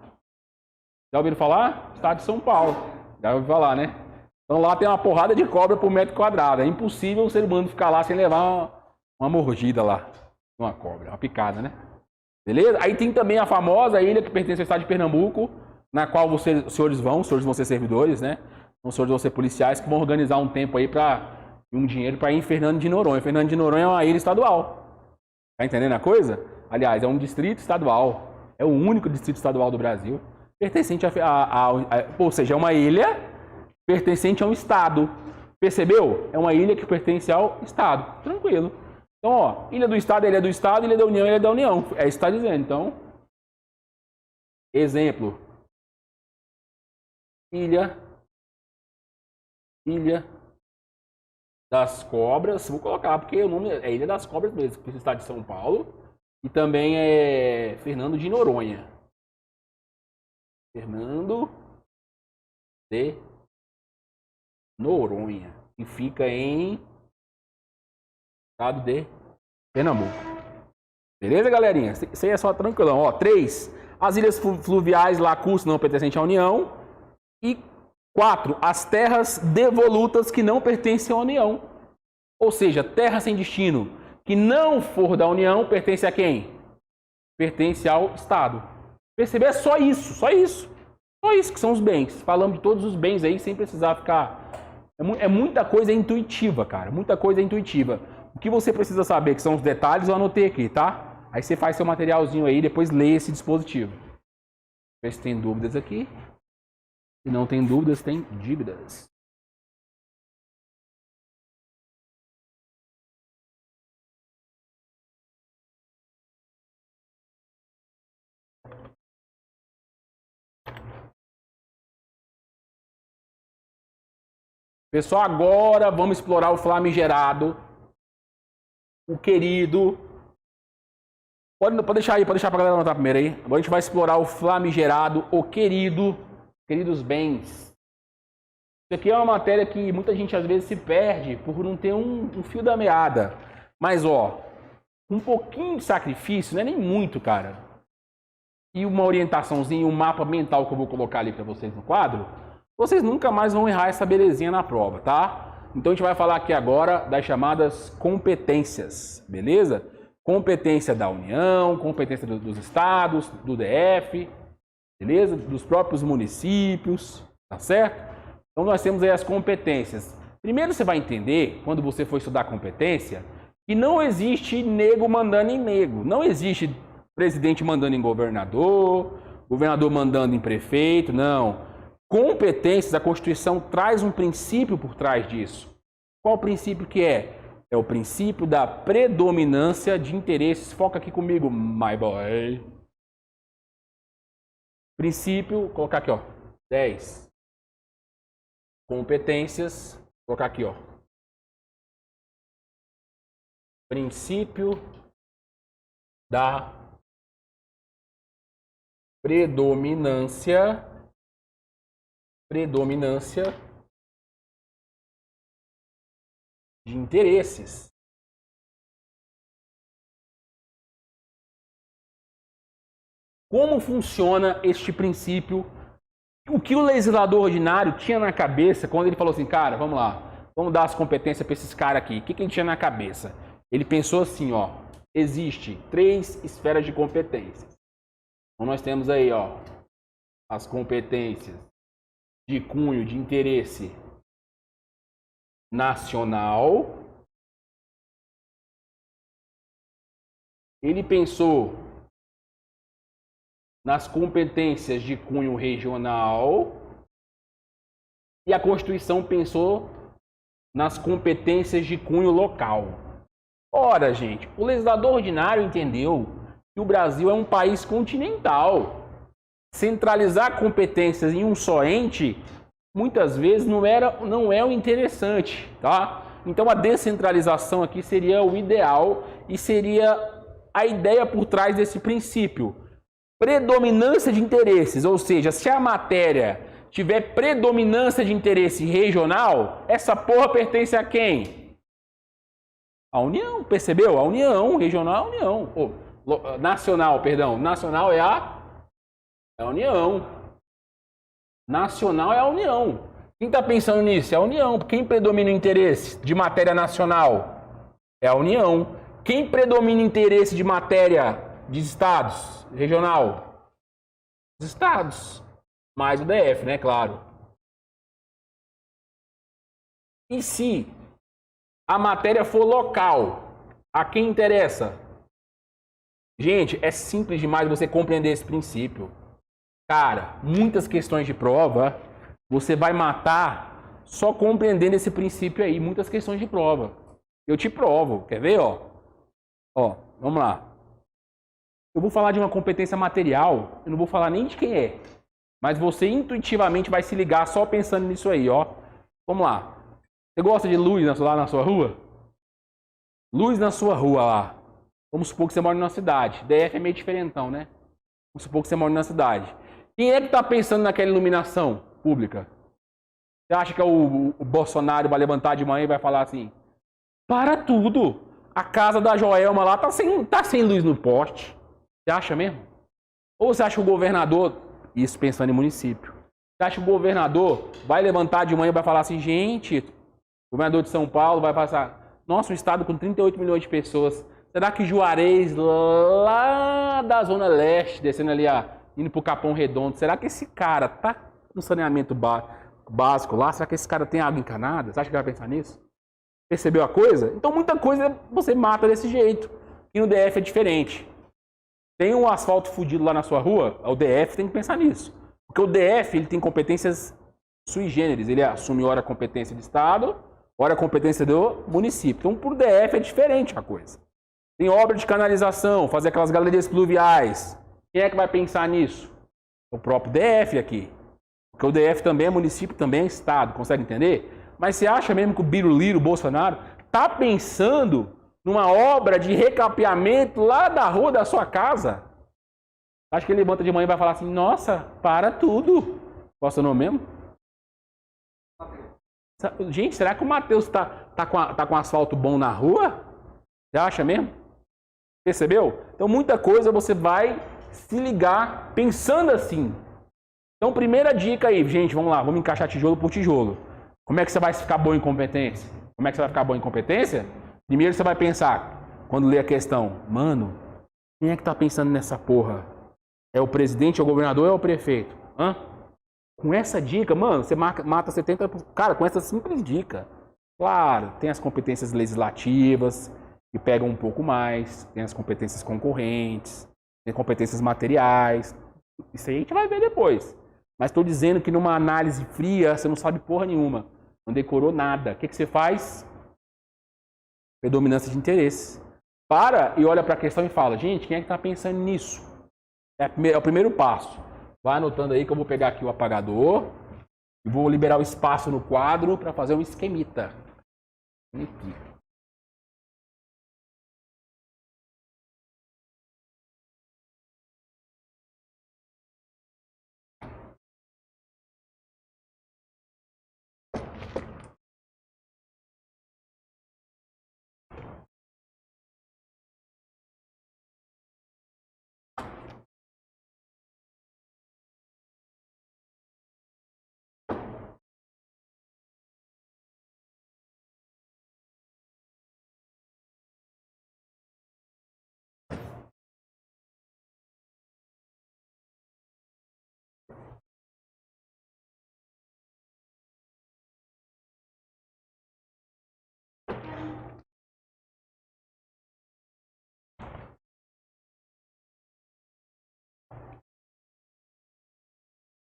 Já ouviram falar? Estado de São Paulo. Já ouviram falar, né? Então lá tem uma porrada de cobra por metro quadrado. É impossível o ser humano ficar lá sem levar uma mordida lá. Uma cobra, uma picada, né? Beleza? Aí tem também a famosa ilha que pertence ao estado de Pernambuco, na qual os senhores vão ser servidores, né? Os senhores vão ser policiais que vão organizar um tempo aí um dinheiro para ir em Fernando de Noronha. Fernando de Noronha é uma ilha estadual. Tá entendendo a coisa? Aliás, é um distrito estadual. É o único distrito estadual do Brasil. Pertencente ou seja, é uma ilha pertencente a um estado. Percebeu? É uma ilha que pertence ao estado. Tranquilo. Então, ó, ilha do estado, ilha do estado, ilha da União, ilha da União. É isso que está dizendo. Então, exemplo. Ilha das Cobras. Vou colocar, porque o nome é Ilha das Cobras mesmo, que é o estado de São Paulo. E também é Fernando de Noronha. Fernando de Noronha. Que fica em estado de Pernambuco. Beleza, galerinha? Isso aí é só tranquilão. Ó, 3. As ilhas fluviais lacustres não pertencentes à União. E 4. As terras devolutas que não pertencem à União. Ou seja, terra sem destino que não for da União pertence a quem? Pertence ao Estado. Perceber? É só isso, só isso. Só isso que são os bens. Falamos de todos os bens aí sem precisar ficar... É muita coisa intuitiva, cara. Muita coisa intuitiva. O que você precisa saber, que são os detalhes, eu anotei aqui, tá? Aí você faz seu materialzinho aí, depois lê esse dispositivo. Ver se tem dúvidas aqui. Se não tem dúvidas, tem dívidas. Pessoal, agora vamos explorar o famigerado, o querido. Pode deixar aí, pode deixar pra galera anotar primeiro aí. Agora a gente vai explorar o famigerado, o querido, queridos bens. Isso aqui é uma matéria que muita gente às vezes se perde por não ter um fio da meada. Mas, ó, um pouquinho de sacrifício, não é nem muito, cara. E uma orientaçãozinha, um mapa mental que eu vou colocar ali pra vocês no quadro. Vocês nunca mais vão errar essa belezinha na prova, tá? Então a gente vai falar aqui agora das chamadas competências, beleza? Competência da União, competência dos estados, do DF, beleza? Dos próprios municípios, tá certo? Então nós temos aí as competências. Primeiro você vai entender, quando você for estudar competência, que não existe nego mandando em nego. Não existe presidente mandando em governador, governador mandando em prefeito, não. Competências, a Constituição traz um princípio por trás disso. Qual o princípio que é? É o princípio da predominância de interesses. Foca aqui comigo, my boy. Princípio, vou colocar aqui, ó, 10. Competências, vou colocar aqui, ó. Princípio da predominância de interesses. Como funciona este princípio? O que o legislador ordinário tinha na cabeça quando ele falou assim, cara, vamos lá, vamos dar as competências para esses caras aqui. O que ele tinha na cabeça? Ele pensou assim, ó, existe 3 esferas de competências. Então nós temos aí, ó, as competências de cunho de interesse nacional. Ele pensou nas competências de cunho regional e a Constituição pensou nas competências de cunho local. Ora, gente, o legislador ordinário entendeu que o Brasil é um país continental. Centralizar competências em um só ente, muitas vezes não é o interessante, tá? Então a descentralização aqui seria o ideal e seria a ideia por trás desse princípio. Predominância de interesses, ou seja, se a matéria tiver predominância de interesse regional, essa porra pertence a quem? A União, percebeu? A União, regional é a União. Nacional, perdão, nacional é a União. Nacional é a União. Quem está pensando nisso? É a União. Quem predomina o interesse de matéria nacional? É a União. Quem predomina o interesse de matéria de estados? Regional? Os estados. Mais o DF, né? Claro. E se a matéria for local, a quem interessa? Gente, é simples demais você compreender esse princípio. Cara, muitas questões de prova você vai matar só compreendendo esse princípio aí. Muitas questões de prova. Eu te provo. Quer ver, ó? Ó, vamos lá. Eu vou falar de uma competência material. Eu não vou falar nem de quem é. Mas você intuitivamente vai se ligar só pensando nisso aí, ó. Vamos lá. Você gosta de luz lá na sua rua? Luz na sua rua lá. Vamos supor que você mora numa cidade. DF é meio diferentão, né? Vamos supor que você mora numa cidade. Quem é que está pensando naquela iluminação pública? Você acha que o Bolsonaro vai levantar de manhã e vai falar assim: para tudo, a casa da Joelma lá tá sem luz no poste. Você acha mesmo? Ou você acha que o governador, isso pensando em município, você acha que o governador vai levantar de manhã e vai falar assim, gente, o governador de São Paulo vai passar, nossa, um estado com 38 milhões de pessoas, será que Juarez, lá da Zona Leste, descendo ali, indo pro Capão Redondo, será que esse cara tá no saneamento básico lá? Será que esse cara tem água encanada? Você acha que vai pensar nisso? Percebeu a coisa? Então muita coisa você mata desse jeito. E no DF é diferente. Tem um asfalto fudido lá na sua rua, o DF tem que pensar nisso. Porque o DF ele tem competências sui generis. Ele assume ora a competência do Estado, ora a competência do município. Então, por DF é diferente a coisa. Tem obra de canalização, fazer aquelas galerias pluviais. Quem é que vai pensar nisso? O próprio DF aqui. Porque o DF também é município, também é Estado. Consegue entender? Mas você acha mesmo que o Biruliro, o Bolsonaro, está pensando numa obra de recapeamento lá da rua da sua casa? Acho que ele levanta de manhã e vai falar assim, nossa, para tudo. Qual é o seu nome mesmo? Gente, será que o Matheus tá com asfalto bom na rua? Você acha mesmo? Percebeu? Então muita coisa você vai se ligar pensando assim. Então primeira dica aí, gente, vamos lá, vamos encaixar tijolo por tijolo. Como é que você vai ficar bom em competência? Como é que você vai ficar bom em competência? Primeiro você vai pensar, quando lê a questão, mano, quem é que tá pensando nessa porra? É o presidente, é o governador ou é o prefeito? Hã? Com essa dica, mano, você mata 70%. Cara, com essa simples dica. Claro, tem as competências legislativas, que pegam um pouco mais, tem as competências concorrentes, tem competências materiais. Isso aí a gente vai ver depois. Mas estou dizendo que numa análise fria, você não sabe porra nenhuma. Não decorou nada. O que você faz? Predominância de interesse. Para e olha para a questão e fala, gente, quem é que está pensando nisso? É o primeiro passo. Vai anotando aí que eu vou pegar aqui o apagador e vou liberar o espaço no quadro para fazer um esquemita. Aqui.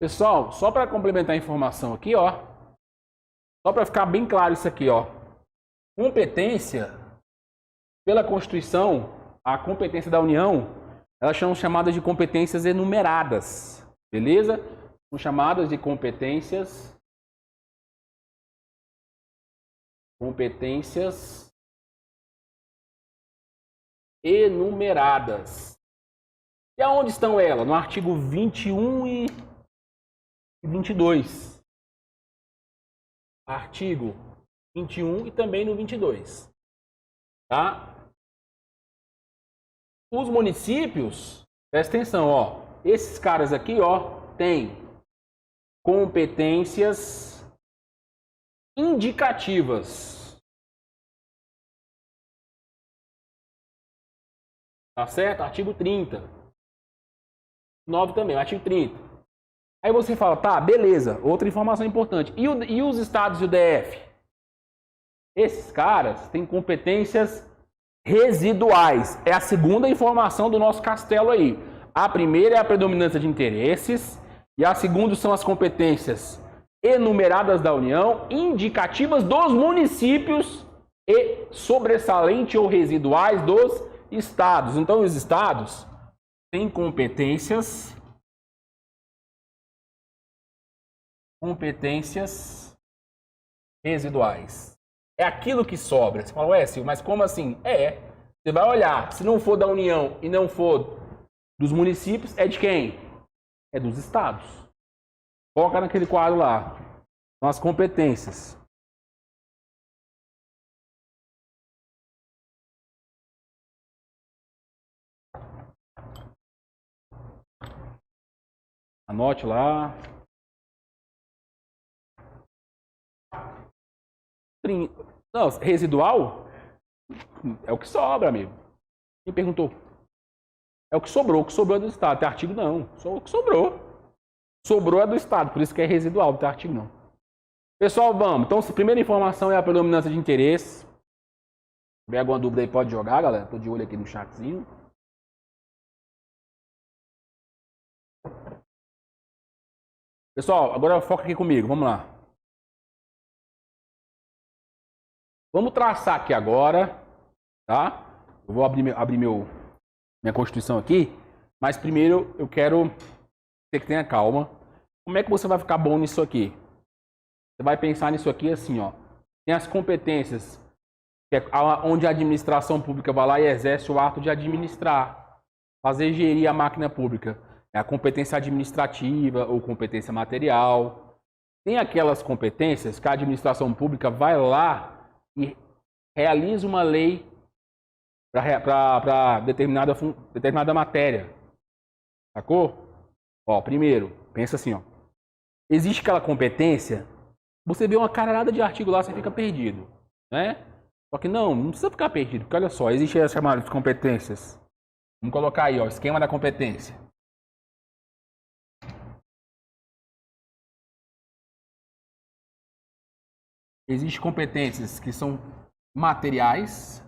Pessoal, só para complementar a informação aqui, ó. Só para ficar bem claro isso aqui, ó. Competência, pela Constituição, a competência da União, elas são chamadas de competências enumeradas, beleza? São chamadas de competências enumeradas. E aonde estão elas? No artigo 21 e 22. Artigo 21 e também no 22. Tá? Os municípios, presta atenção, ó. Esses caras aqui, ó, têm competências indicativas. Tá certo? Artigo 30. 9 também, artigo 30. Aí você fala, tá, beleza, outra informação importante. E os estados e o DF? Esses caras têm competências residuais. É a segunda informação do nosso castelo aí. A primeira é a predominância de interesses e a segunda são as competências enumeradas da União, indicativas dos municípios e sobressalente ou residuais dos estados. Então, os estados têm competências residuais. É aquilo que sobra. Você fala, ué, Silvio, mas como assim? Você vai olhar, se não for da União e não for dos municípios, é de quem? É dos estados. Coloca naquele quadro lá. São as competências. Anote lá. Não, residual é o que sobra, amigo. Quem perguntou? É o que sobrou. O que sobrou é do Estado. Tem artigo não. Só o que sobrou. Sobrou é do Estado. Por isso que é residual. Não tem artigo não. Pessoal, vamos. Então, a primeira informação é a predominância de interesse. Se tiver alguma dúvida aí, pode jogar, galera. Tô de olho aqui no chatzinho. Pessoal, agora foca aqui comigo. Vamos lá. Vamos traçar aqui agora, tá? Eu vou abrir minha Constituição aqui, mas primeiro eu quero que você tenha calma. Como é que você vai ficar bom nisso aqui? Você vai pensar nisso aqui assim, ó. Tem as competências, que é onde a administração pública vai lá e exerce o ato de administrar, fazer gerir a máquina pública. É a competência administrativa ou competência material. Tem aquelas competências que a administração pública vai lá e realiza uma lei para determinada matéria. Sacou? Ó, primeiro, pensa assim, ó. Existe aquela competência, você vê uma caralhada de artigo lá, você fica perdido, né? Só que não precisa ficar perdido, porque olha só, existe as chamadas competências. Vamos colocar aí, ó, esquema da competência. Existem competências que são materiais.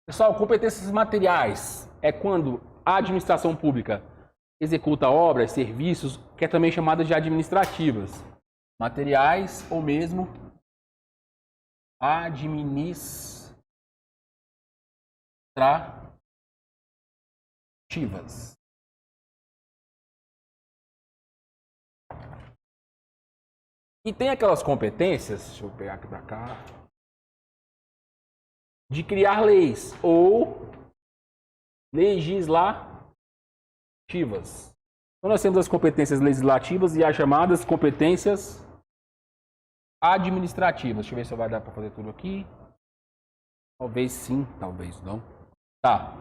Pessoal, competências materiais é quando a administração pública executa obras, serviços, que é também chamada de administrativas. Materiais ou mesmo administrativas. E tem aquelas competências, deixa eu pegar aqui para cá, de criar leis ou legislativas. Então nós temos as competências legislativas e as chamadas competências administrativas. Deixa eu ver se vai dar para fazer tudo aqui. Talvez sim, talvez não. Tá.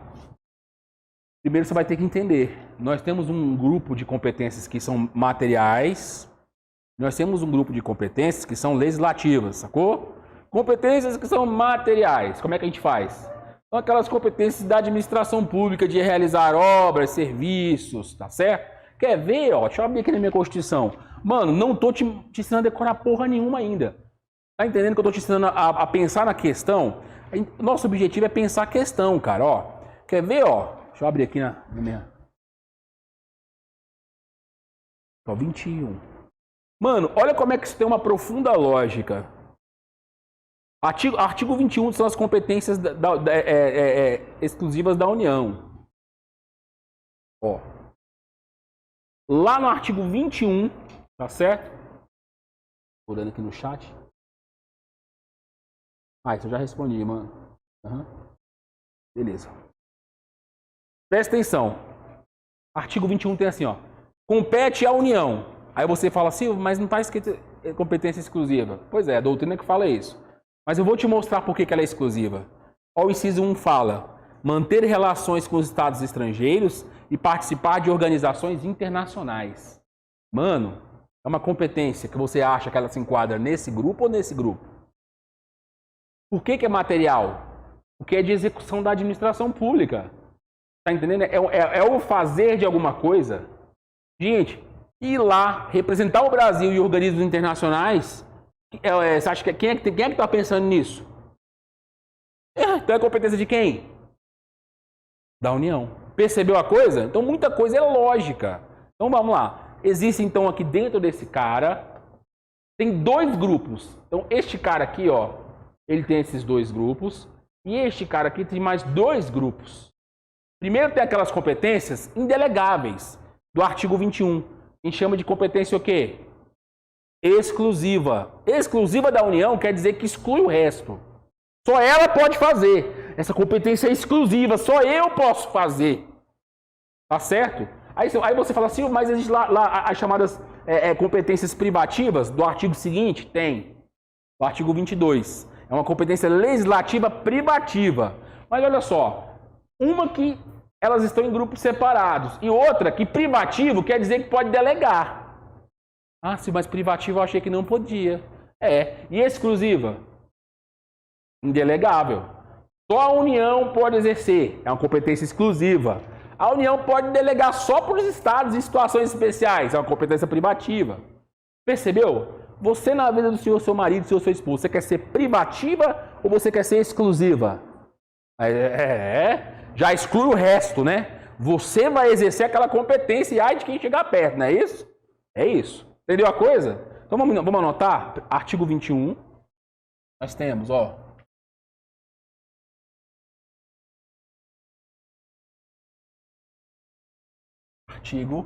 Primeiro você vai ter que entender. Nós temos um grupo de competências que são materiais. Nós temos um grupo de competências que são legislativas, sacou? Competências que são materiais. Como é que a gente faz? São aquelas competências da administração pública de realizar obras, serviços, tá certo? Quer ver, ó? Deixa eu abrir aqui na minha Constituição. Mano, não tô te ensinando a decorar porra nenhuma ainda. Tá entendendo que eu tô te ensinando a pensar na questão? Nosso objetivo é pensar a questão, cara, ó. Quer ver, ó? Deixa eu abrir aqui na minha... Ó, 21. Mano, olha como é que isso tem uma profunda lógica. Artigo 21 são as competências exclusivas da União. Ó. Lá no artigo 21, tá certo? Olhando aqui no chat. Ah, isso eu já respondi, mano. Uhum. Beleza. Presta atenção. Artigo 21 tem assim, ó. Compete à União. Aí você fala assim, mas não está escrito competência exclusiva. Pois é, a doutrina que fala isso. Mas eu vou te mostrar por que ela é exclusiva. Ó, o inciso 1 fala: manter relações com os estados estrangeiros e participar de organizações internacionais. Mano, é uma competência que você acha que ela se enquadra nesse grupo ou nesse grupo? Por que é material? Porque é de execução da administração pública. Tá entendendo? É o fazer de alguma coisa. Gente, ir lá, representar o Brasil e organismos internacionais, você acha que quem é que está pensando nisso? Então é competência de quem? Da União. Percebeu a coisa? Então muita coisa é lógica. Então vamos lá. Existe então aqui dentro desse cara, tem dois grupos. Então este cara aqui, ó, ele tem esses dois grupos. E este cara aqui tem mais dois grupos. Primeiro tem aquelas competências indelegáveis do artigo 21. A gente chama de competência o quê? Exclusiva. Exclusiva da União quer dizer que exclui o resto. Só ela pode fazer. Essa competência é exclusiva, só eu posso fazer. Tá certo? Aí você fala assim, mas existe lá as chamadas competências privativas do artigo seguinte? Tem. O artigo 22. É uma competência legislativa privativa. Mas olha só, Uma que elas estão em grupos separados e outra que privativo quer dizer que pode delegar. Ah, sim, mas privativo eu achei que não podia. E exclusiva? Indelegável. Só a União pode exercer, é uma competência exclusiva. A União pode delegar só para os estados em situações especiais, é uma competência privativa. Percebeu? Você na vida do seu marido, seu esposo, você quer ser privativa ou você quer ser exclusiva? Já exclui o resto, né? Você vai exercer aquela competência e ai de quem chegar perto, não é isso? É isso. Entendeu a coisa? Então vamos anotar? Artigo 21. Nós temos, artigo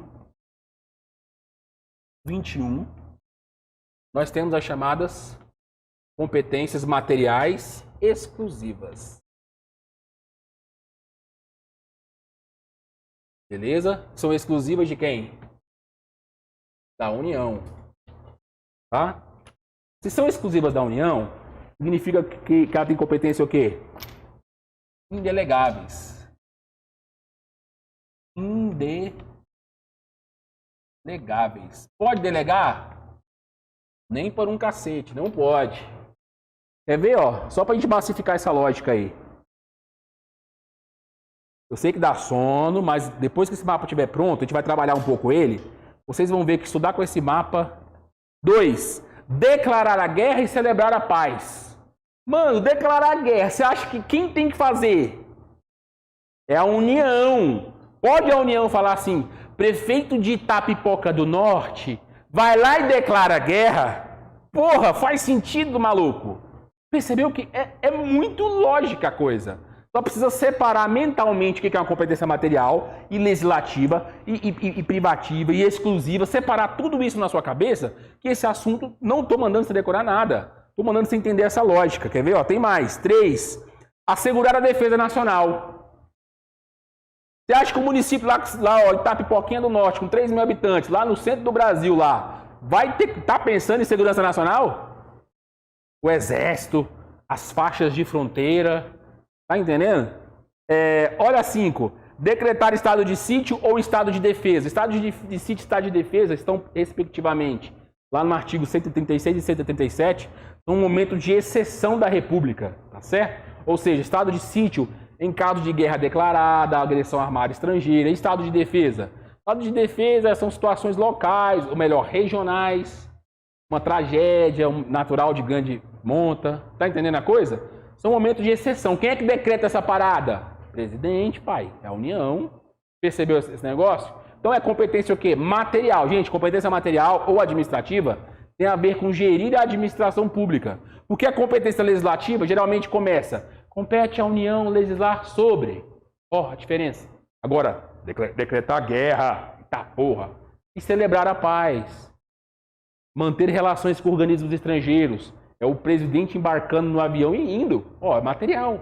21. Nós temos as chamadas competências materiais exclusivas. Beleza? São exclusivas de quem? Da União. Tá? Se são exclusivas da União, significa que ela tem competência o quê? Indelegáveis. Indelegáveis. Pode delegar? Nem por um cacete, não pode. Quer ver, só pra gente massificar essa lógica aí. Eu sei que dá sono, mas depois que esse mapa estiver pronto, a gente vai trabalhar um pouco ele. Vocês vão ver que estudar com esse mapa. 2. Declarar a guerra e celebrar a paz. Mano, declarar a guerra, você acha que quem tem que fazer? É a União. Pode a União falar assim, prefeito de Itapipoca do Norte, vai lá e declara a guerra? Porra, faz sentido, maluco. Percebeu que é muito lógica a coisa. Só precisa separar mentalmente o que é uma competência material e legislativa e privativa e exclusiva. Separar tudo isso na sua cabeça, que esse assunto não estou mandando você decorar nada. Estou mandando você entender essa lógica. Quer ver? Tem mais. 3. Assegurar a defesa nacional. Você acha que o município lá Itapipoquinha do Norte, com 3 mil habitantes, lá no centro do Brasil, vai tá pensando em segurança nacional? O exército, as faixas de fronteira... Tá entendendo? Olha 5. Decretar estado de sítio ou estado de defesa. Estado de sítio e estado de defesa estão, respectivamente, lá no artigo 136 e 137, num momento de exceção da República, tá certo? Ou seja, estado de sítio em caso de guerra declarada, agressão armada estrangeira. E estado de defesa? Estado de defesa são situações locais, ou melhor, regionais, uma tragédia natural de grande monta. Tá entendendo a coisa? São momentos de exceção. Quem é que decreta essa parada? Presidente, pai. É a União. Percebeu esse negócio? Então é competência o quê? Material. Gente, competência material ou administrativa tem a ver com gerir a administração pública. Porque a competência legislativa geralmente compete à União legislar sobre. A diferença. Agora, decretar guerra. Tá, porra. E celebrar a paz. Manter relações com organismos estrangeiros. É o presidente embarcando no avião e indo. É material.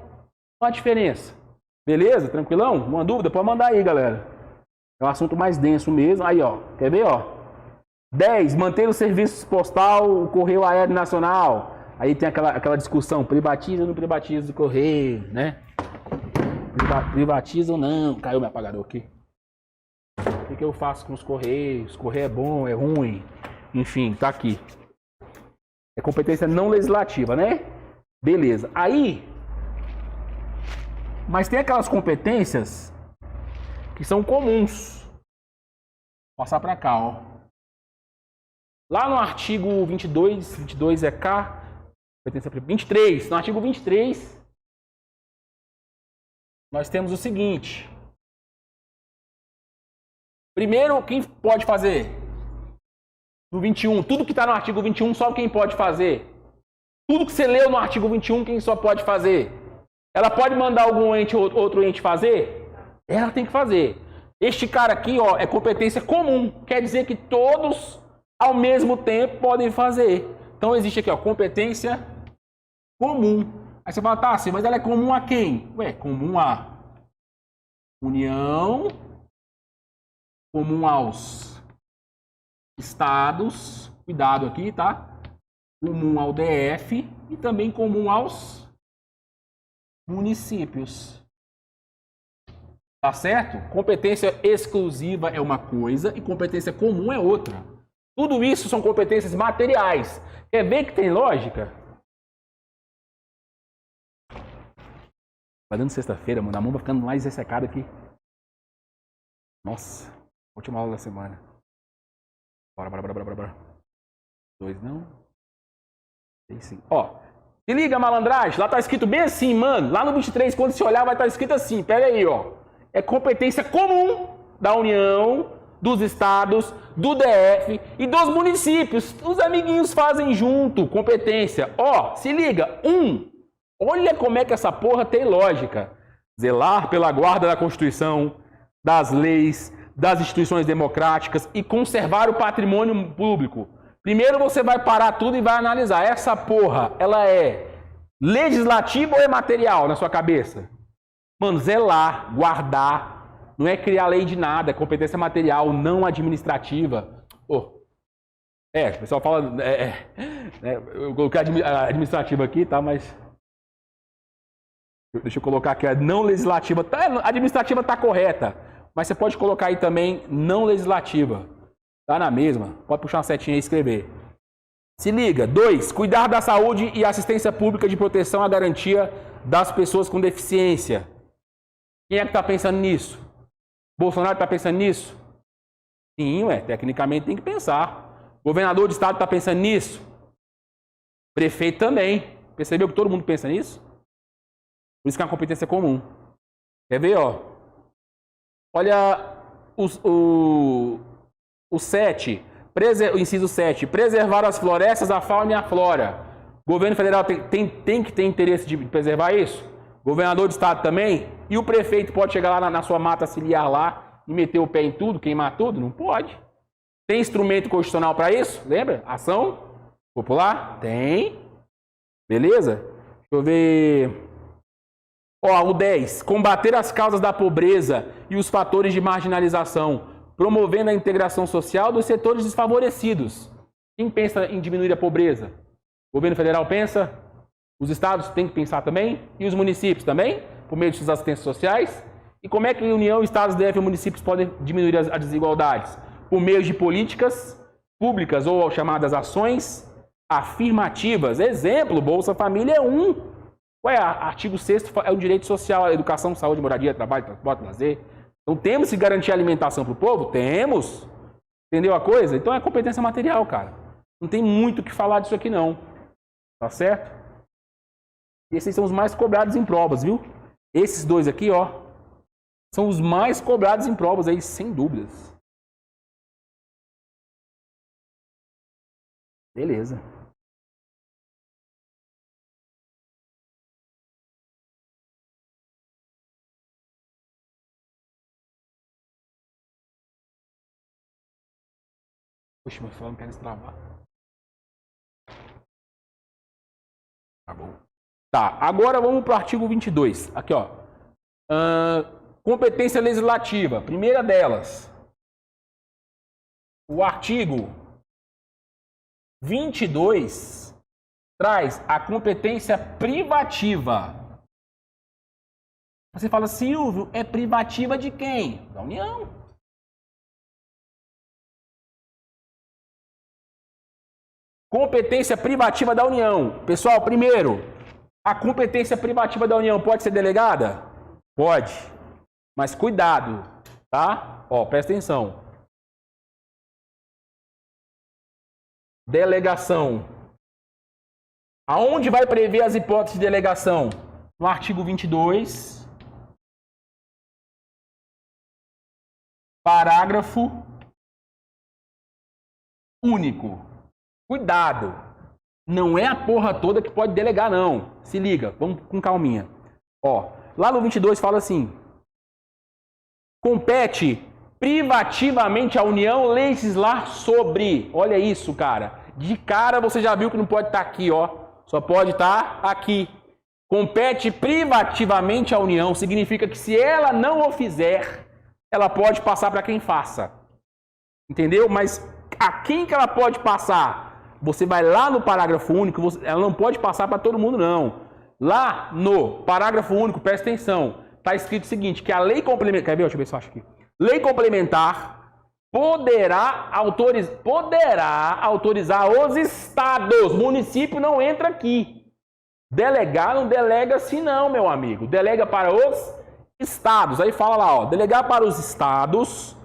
Qual a diferença? Beleza? Tranquilão? Uma dúvida? Pode mandar aí, galera. É um assunto mais denso mesmo. Aí, quer ver, 10. Manter os serviços postal, o correio aéreo nacional. Aí tem aquela discussão, privatiza ou não privatiza o correio, né? Privatiza ou não? Caiu meu apagador aqui. O que eu faço com os correios? Correio é bom, é ruim? Enfim, tá aqui. É competência não legislativa, né? Beleza. Aí, mas tem aquelas competências que são comuns. Vou passar para cá, Lá no artigo 22 é K, competência 23, no artigo 23, nós temos o seguinte. Primeiro, quem pode fazer? No 21, tudo que está no artigo 21, só quem pode fazer? Tudo que você leu no artigo 21, quem só pode fazer? Ela pode mandar algum ente ou outro ente fazer? Ela tem que fazer. Este cara aqui, é competência comum. Quer dizer que todos, ao mesmo tempo, podem fazer. Então, existe aqui, competência comum. Aí você fala, tá, assim, mas ela é comum a quem? Comum a União, comum aos estados, cuidado aqui, tá? Comum ao DF e também comum aos municípios. Tá certo? Competência exclusiva é uma coisa e competência comum é outra. Tudo isso são competências materiais. Quer ver que tem lógica? Vai dando sexta-feira, mano. A mão vai ficando mais ressecada aqui. Nossa. Última aula da semana. Bora. 2 não. 3 sim. Ó. Se liga, malandragem. Lá tá escrito bem assim, mano. Lá no 23, quando você olhar, vai estar escrito assim. Pega aí, ó. É competência comum da União, dos estados, do DF e dos municípios. Os amiguinhos fazem junto. Competência. Ó, se liga. Olha como é que essa porra tem lógica. Zelar pela guarda da Constituição, das leis, das instituições democráticas e conservar o patrimônio público. Primeiro você vai parar tudo e vai analisar. Essa porra, ela é legislativa ou é material na sua cabeça? Mano, zelar, guardar, não é criar lei de nada, é competência material, não administrativa. Oh. O pessoal fala... eu coloquei administrativa aqui, tá? Mas... Deixa eu colocar aqui, a não legislativa. A administrativa tá correta, mas você pode colocar aí também não legislativa. Tá na mesma. Pode puxar uma setinha e escrever. Se liga. 2. Cuidar da saúde e assistência pública de proteção à garantia das pessoas com deficiência. Quem é que tá pensando nisso? Bolsonaro tá pensando nisso? Sim, tecnicamente tem que pensar. Governador de estado tá pensando nisso? Prefeito também. Percebeu que todo mundo pensa nisso? Por isso que é uma competência comum. Quer ver, ó? Olha o 7, o inciso 7. Preservar as florestas, a fauna e a flora. O governo federal tem que ter interesse de preservar isso? Governador de estado também? E o prefeito pode chegar lá na sua mata ciliar lá e meter o pé em tudo, queimar tudo? Não pode. Tem instrumento constitucional para isso? Lembra? Ação popular? Tem. Beleza? Deixa eu ver... Ó, o 10. Combater as causas da pobreza e os fatores de marginalização, promovendo a integração social dos setores desfavorecidos. Quem pensa em diminuir a pobreza? O governo federal pensa? Os estados têm que pensar também? E os municípios também? Por meio de suas assistências sociais? E como é que a União, estados, DF e municípios podem diminuir as desigualdades? Por meio de políticas públicas ou chamadas ações afirmativas. Exemplo, Bolsa Família é um. Artigo 6º é o direito social, educação, saúde, moradia, trabalho, transporte, lazer. Então temos que garantir alimentação para o povo? Temos. Entendeu a coisa? Então é competência material, cara. Não tem muito o que falar disso aqui não. Tá certo? Esses são os mais cobrados em provas, viu? Esses dois aqui, ó, são os mais cobrados em provas aí, sem dúvidas. Beleza. Poxa, meu celular não quer destravar. Tá bom. Tá, agora vamos para o artigo 22. Aqui, ó. Competência legislativa. Primeira delas. O artigo 22 traz a competência privativa. Você fala, Silvio, é privativa de quem? Da União. Competência privativa da União. Pessoal, primeiro, a competência privativa da União pode ser delegada? Pode. Mas cuidado, tá? Ó, presta atenção. Delegação. Aonde vai prever as hipóteses de delegação? No artigo 22, parágrafo único. Cuidado, não é a porra toda que pode delegar, não. Se liga, vamos com calminha. Ó, lá no 22 fala assim: compete privativamente à União legislar sobre. Olha isso, cara. De cara você já viu que não pode estar aqui, ó. Só pode estar aqui. Compete privativamente à União. Significa que se ela não o fizer, ela pode passar para quem faça. Entendeu? Mas a quem que ela pode passar? Você vai lá no parágrafo único, ela não pode passar para todo mundo, não. Lá no parágrafo único, presta atenção, está escrito o seguinte, que a lei complementar... Quer ver? Deixa eu ver se eu acho aqui. Lei complementar poderá autorizar os estados. Município não entra aqui. Delegar não delega assim não, meu amigo. Delega para os estados. Aí fala lá, ó, delegar para os estados,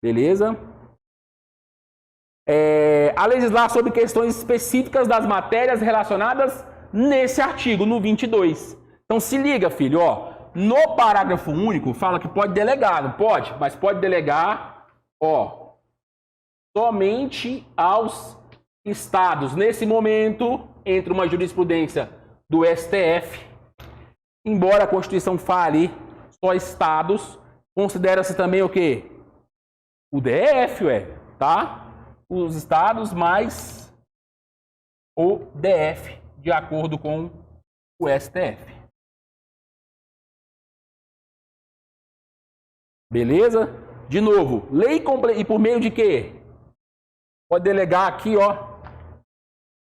beleza? A legislar sobre questões específicas das matérias relacionadas nesse artigo, no 22. Então se liga, filho, ó. No parágrafo único fala que pode delegar, não pode? Mas pode delegar, ó, somente aos estados. Nesse momento, entra uma jurisprudência do STF. Embora a Constituição fale só estados, considera-se também o quê? O DF, tá? Os estados mais o DF, de acordo com o STF. Beleza? De novo, lei e por meio de quê? Pode delegar aqui, ó,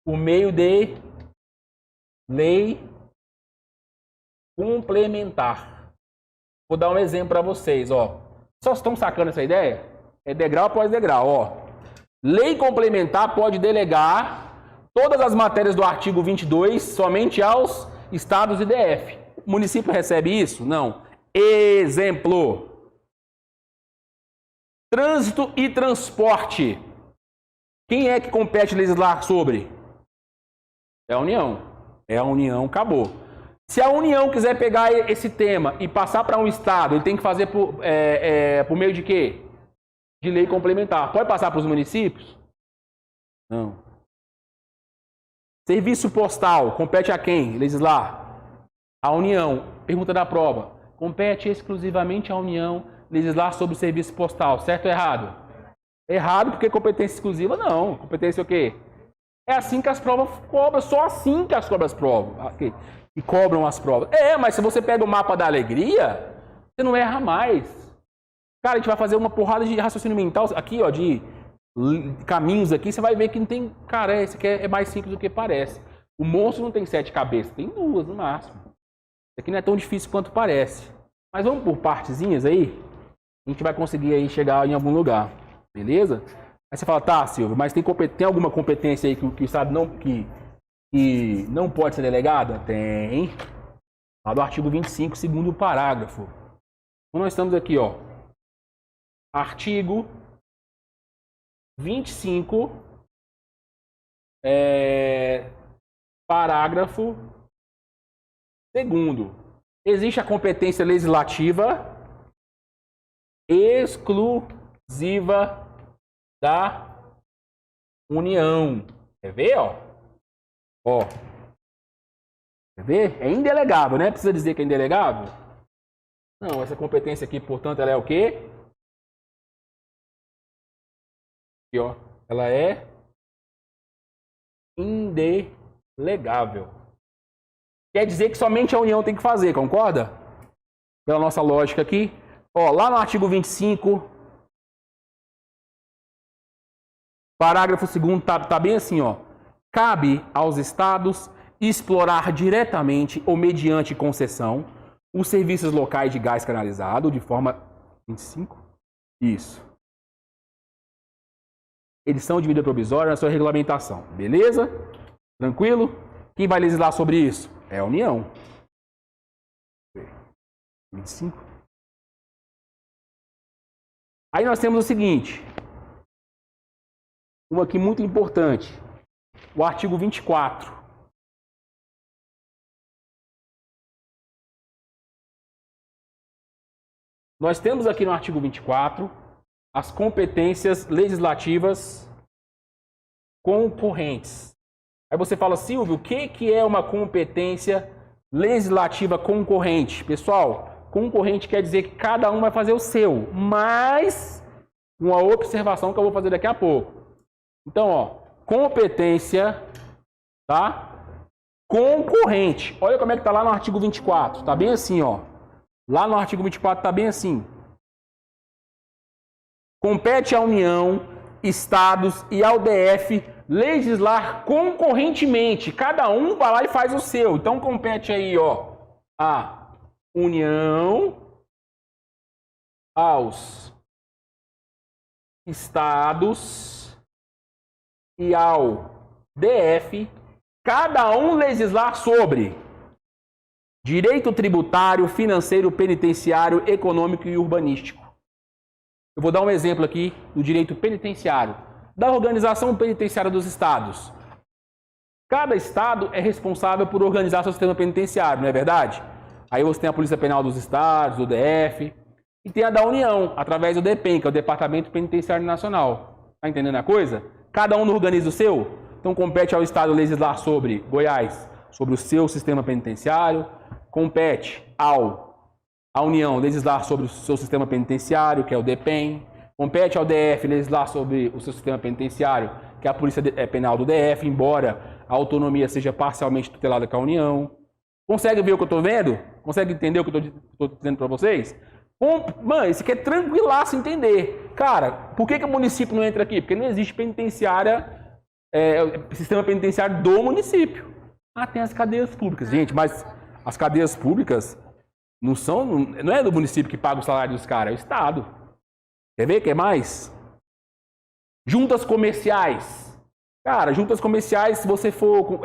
por meio de lei complementar. Vou dar um exemplo para vocês, ó. Só estão sacando essa ideia? É degrau após degrau, ó. Lei complementar pode delegar todas as matérias do artigo 22 somente aos estados e DF. O município recebe isso? Não. Exemplo. Trânsito e transporte. Quem é que compete legislar sobre? É a União. É a União, acabou. Se a União quiser pegar esse tema e passar para um estado, ele tem que fazer por meio de quê? De lei complementar. Pode passar para os municípios? Não. Serviço postal, compete a quem legislar? A União. Pergunta da prova. Compete exclusivamente à União legislar sobre o serviço postal, certo ou errado? Errado, porque competência exclusiva não. Competência o quê? É assim que as provas cobram, só assim que as provas provam. E cobram as provas. Mas se você pega o mapa da alegria, você não erra mais. Cara, a gente vai fazer uma porrada de raciocínio mental aqui, ó, de caminhos aqui, você vai ver que não tem... Cara, esse aqui é mais simples do que parece. O monstro não tem 7 cabeças, tem 2 no máximo. Isso aqui não é tão difícil quanto parece. Mas vamos por partezinhas aí, a gente vai conseguir aí chegar em algum lugar, beleza? Aí você fala, tá, Silvio, mas tem alguma competência aí que o Estado que não pode ser delegada? Tem. Lá do artigo 25, segundo parágrafo. Então nós estamos aqui, ó. Artigo 25, parágrafo 2º. Existe a competência legislativa exclusiva da União. Quer ver, ó? Ó. Quer ver? É indelegável, né? Precisa dizer que é indelegável? Não, essa competência aqui, portanto, ela é o quê? Aqui, ó. Ela é indelegável. Quer dizer que somente a União tem que fazer, concorda? Pela nossa lógica aqui. Ó, lá no artigo 25, parágrafo 2º, tá bem assim, ó. Cabe aos estados explorar diretamente ou mediante concessão os serviços locais de gás canalizado de forma 25. Isso. Edição de medida provisória na sua regulamentação. Beleza? Tranquilo? Quem vai legislar sobre isso? É a União. 25. Aí nós temos o seguinte. Um aqui muito importante. O artigo 24. Nós temos aqui no artigo 24 as competências legislativas concorrentes. Aí você fala, Silvio, o que é uma competência legislativa concorrente? Pessoal, concorrente quer dizer que cada um vai fazer o seu, mas uma observação que eu vou fazer daqui a pouco. Então, ó, competência, tá? Concorrente. Olha como é que tá lá no artigo 24. Tá bem assim, ó. Lá no artigo 24 tá bem assim. Compete à União, estados e ao DF legislar concorrentemente. Cada um vai lá e faz o seu. Então compete aí, ó, a União, aos estados e ao DF, cada um legislar sobre direito tributário, financeiro, penitenciário, econômico e urbanístico. Eu vou dar um exemplo aqui do direito penitenciário, da organização penitenciária dos estados. Cada estado é responsável por organizar seu sistema penitenciário, não é verdade? Aí você tem a Polícia Penal dos estados, do DF, e tem a da União, através do DEPEN, que é o Departamento Penitenciário Nacional. Tá entendendo a coisa? Cada um organiza o seu. Então compete ao estado legislar sobre Goiás, sobre o seu sistema penitenciário. Compete à União legislar sobre o seu sistema penitenciário, que é o DEPEN. Compete ao DF legislar sobre o seu sistema penitenciário, que é a Polícia Penal do DF, embora a autonomia seja parcialmente tutelada com a União. Consegue ver o que eu estou vendo? Consegue entender o que eu estou dizendo para vocês? Mano, isso aqui é tranquilaço entender. Cara, por que o município não entra aqui? Porque não existe penitenciária, sistema penitenciário do município. Ah, tem as cadeias públicas. Gente, mas as cadeias públicas não é do município que paga o salário dos caras, é o Estado. Quer ver? Quer mais? Juntas comerciais. Cara, juntas comerciais, se você for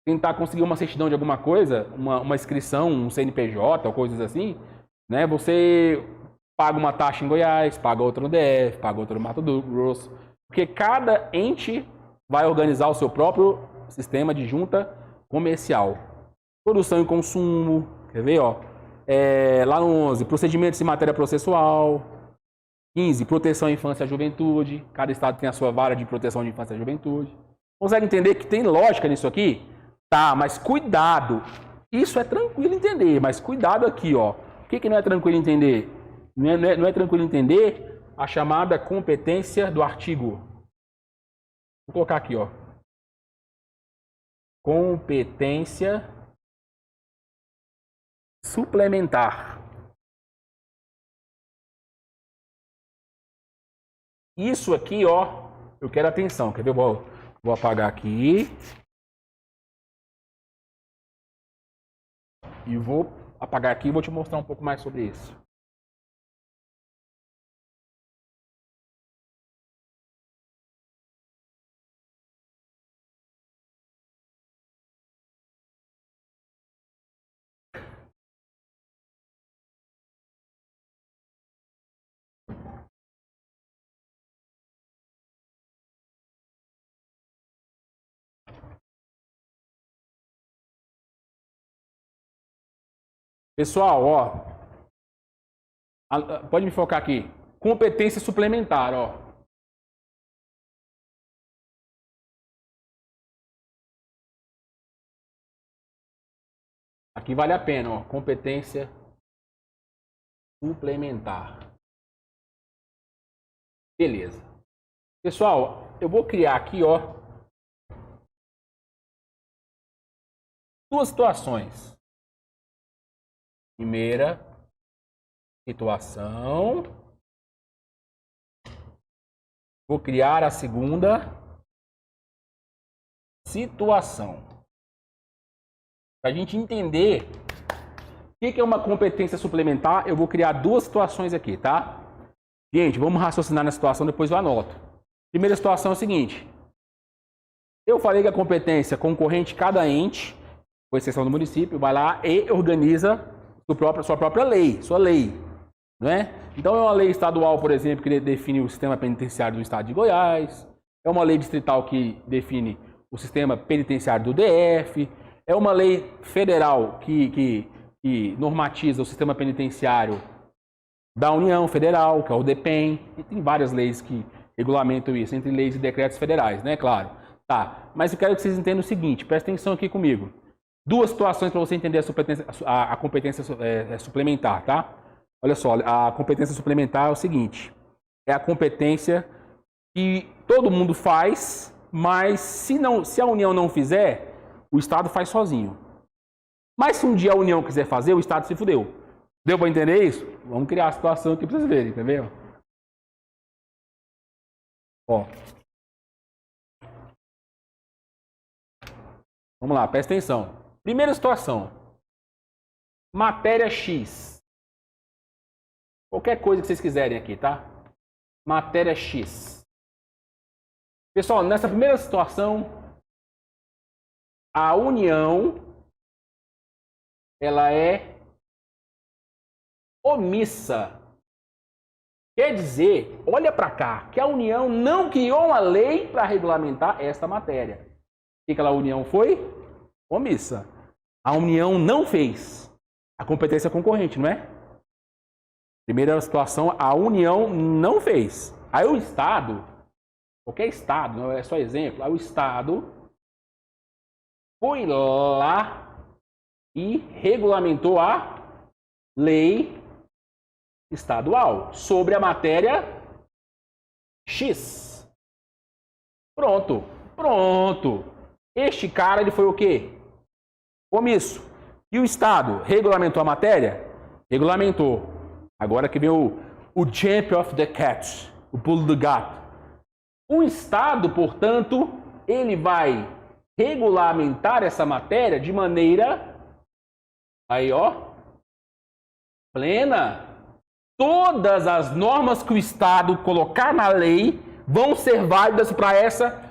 tentar conseguir uma certidão de alguma coisa, uma inscrição, um CNPJ ou coisas assim, né? Você paga uma taxa em Goiás, paga outra no DF, paga outra no Mato Grosso, porque cada ente vai organizar o seu próprio sistema de junta comercial. Produção e consumo, quer ver, ó? Lá no 11, procedimentos em matéria processual. 15, proteção à infância e à juventude. Cada estado tem a sua vara de proteção de infância e juventude. Consegue entender que tem lógica nisso aqui? Tá, mas cuidado. Isso é tranquilo entender, mas cuidado aqui, ó. O que não é tranquilo entender? Não é tranquilo entender a chamada competência do artigo. Vou colocar aqui, ó. Competência suplementar. Isso aqui, ó, eu quero atenção. Quer ver? Vou apagar aqui. E vou apagar aqui e vou te mostrar um pouco mais sobre isso. Pessoal, ó, pode me focar aqui. Competência suplementar, ó. Aqui vale a pena, ó. Competência suplementar. Beleza. Pessoal, eu vou criar aqui, ó, duas situações. Primeira situação. Vou criar a segunda situação. Para a gente entender o que é uma competência suplementar, eu vou criar duas situações aqui, tá? Gente, vamos raciocinar na situação, depois eu anoto. Primeira situação é o seguinte. Eu falei que a competência concorrente, cada ente, com exceção do município, vai lá e organiza sua própria lei, sua lei. Né? Então é uma lei estadual, por exemplo, que define o sistema penitenciário do estado de Goiás. É uma lei distrital que define o sistema penitenciário do DF. É uma lei federal que normatiza o sistema penitenciário da União Federal, que é o DEPEN. E tem várias leis que regulamentam isso, entre leis e decretos federais, né? Claro. Tá, mas eu quero que vocês entendam o seguinte, presta atenção aqui comigo. Duas situações para você entender a competência suplementar, tá? Olha só, a competência suplementar é o seguinte, é a competência que todo mundo faz, mas se a União não fizer, o Estado faz sozinho. Mas se um dia a União quiser fazer, o Estado se fudeu. Deu para entender isso? Vamos criar a situação aqui para vocês verem, entendeu? Ó. Vamos lá, presta atenção. Primeira situação. Matéria X. Qualquer coisa que vocês quiserem aqui, tá? Matéria X. Pessoal, nessa primeira situação, a união, ela é omissa. Quer dizer, olha para cá, que a União não criou uma lei para regulamentar esta matéria. O que aquela União foi? Omissa. A União não fez. A competência concorrente, não é? Primeira situação, a União não fez. Aí o Estado, qualquer Estado, não é só exemplo, aí o Estado foi lá e regulamentou a lei estadual sobre a matéria X. Pronto. Este cara, ele foi o quê? Omisso. E o Estado regulamentou a matéria? Regulamentou. Agora que vem o jump of the cat, o pulo do gato. O Estado, portanto, ele vai regulamentar essa matéria de maneira, aí ó, plena. Todas as normas que o Estado colocar na lei vão ser válidas para essa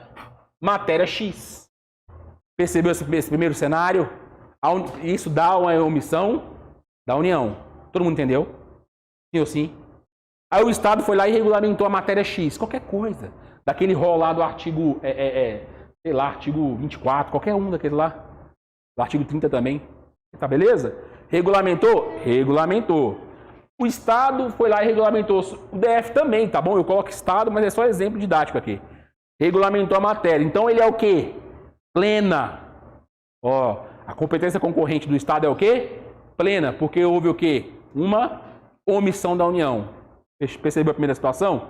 matéria X. Percebeu esse primeiro cenário? Isso dá uma omissão da União. Todo mundo entendeu? Sim ou sim? Aí o Estado foi lá e regulamentou a matéria X. Qualquer coisa. Daquele rol lá do artigo, sei lá, artigo 24, qualquer um daquele lá. Do artigo 30 também. Tá beleza? Regulamentou? Regulamentou. O Estado foi lá e regulamentou. O DF também, tá bom? Eu coloco Estado, mas é só exemplo didático aqui. Regulamentou a matéria. Então ele é o quê? Plena. Ó, a competência concorrente do Estado é o quê? Plena, porque houve o quê? Uma omissão da União. Percebeu a primeira situação?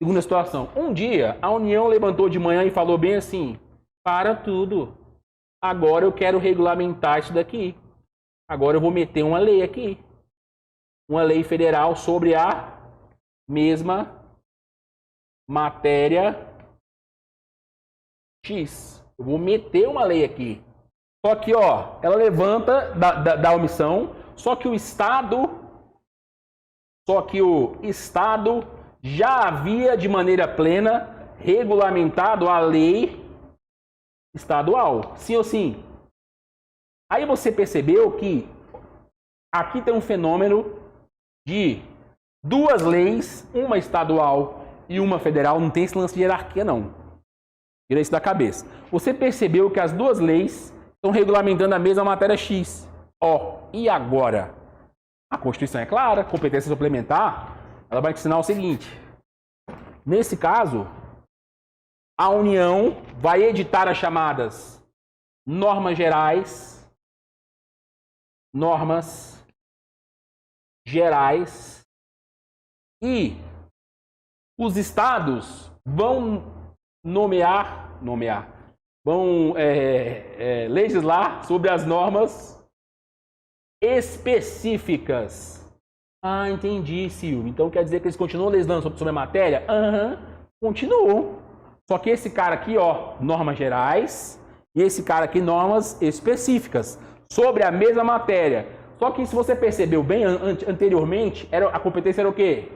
Segunda situação. Um dia, a União levantou de manhã e falou bem assim: para tudo. Agora eu quero regulamentar isso daqui. Agora eu vou meter uma lei aqui. Uma lei federal sobre a mesma matéria X. Eu vou meter uma lei aqui. Só que, ó, ela levanta da omissão, só que o Estado já havia de maneira plena regulamentado a lei estadual. Sim ou sim? Aí você percebeu que aqui tem um fenômeno de duas leis, uma estadual e uma federal. Não tem esse lance de hierarquia, não. Tira isso da cabeça. Você percebeu que as duas leis estão regulamentando a mesma matéria X. Ó, e agora? A Constituição é clara, competência suplementar, ela vai te ensinar o seguinte. Nesse caso, a União vai editar as chamadas normas gerais, e os estados vão vão legislar sobre as normas específicas. Ah, entendi, Silvio. Então quer dizer que eles continuam legislando sobre a matéria? Continuam. Só que esse cara aqui, ó, normas gerais, e esse cara aqui, normas específicas, sobre a mesma matéria. Só que se você percebeu bem anteriormente, a competência era o quê?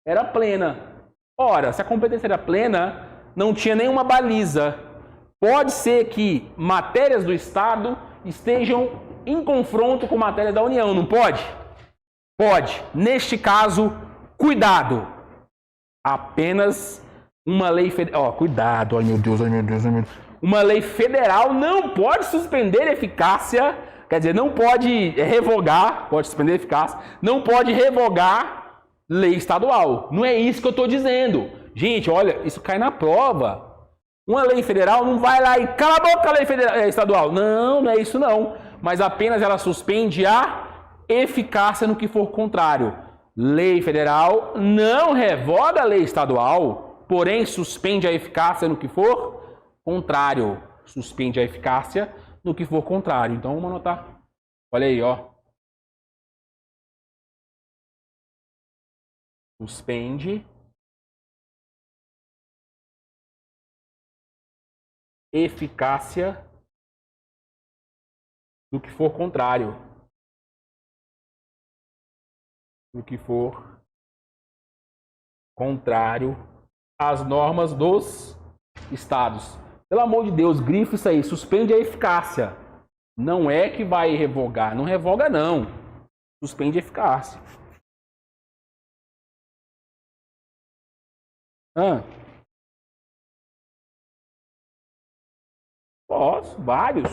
Era plena. Ora, se a competência era plena, não tinha nenhuma baliza. Pode ser que matérias do Estado estejam em confronto com matérias da União, não pode? Pode. Neste caso, cuidado. Apenas uma lei federal. Ó, cuidado, ai meu Deus. Uma lei federal não pode suspender eficácia, quer dizer, não pode revogar, pode suspender eficácia, não pode revogar lei estadual. Não é isso que eu estou dizendo. Gente, olha, isso cai na prova. Uma lei federal não vai lá e cala a boca a lei estadual. Não, não é isso não. Mas apenas ela suspende a eficácia no que for contrário. Lei federal não revoga a lei estadual, porém suspende a eficácia no que for contrário. Suspende a eficácia no que for contrário. Então vamos anotar. Olha aí, ó. Suspende eficácia do que for contrário. do que for contrário às normas dos estados. Pelo amor de Deus, grifa isso aí, suspende a eficácia. Não é que vai revogar, não revoga não. Suspende a eficácia. Posso, vários.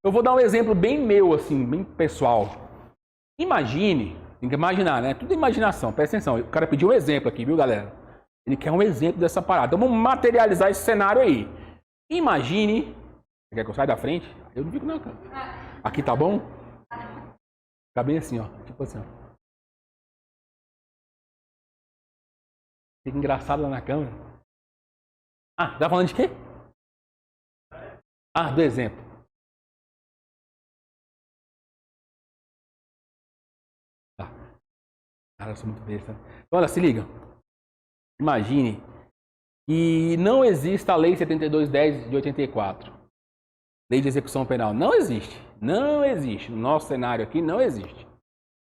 Eu vou dar um exemplo bem meu, assim, bem pessoal. Imagine, tem que imaginar, né? Tudo imaginação, presta atenção. O cara pediu um exemplo aqui, viu, galera? Ele quer um exemplo dessa parada. Então vamos materializar esse cenário aí. Imagine. Você quer que eu saia da frente? Eu não fico não, cara. Aqui tá bom? Fica bem assim, ó. Tipo assim, ó. Fica engraçado lá na câmera. Ah, tá falando de quê? Ah, do exemplo. Tá. Cara, eu sou muito besta. Então, olha, se liga. Imagine que não exista a Lei 7210 de 84. Lei de execução penal. Não existe. Não existe. No nosso cenário aqui, não existe.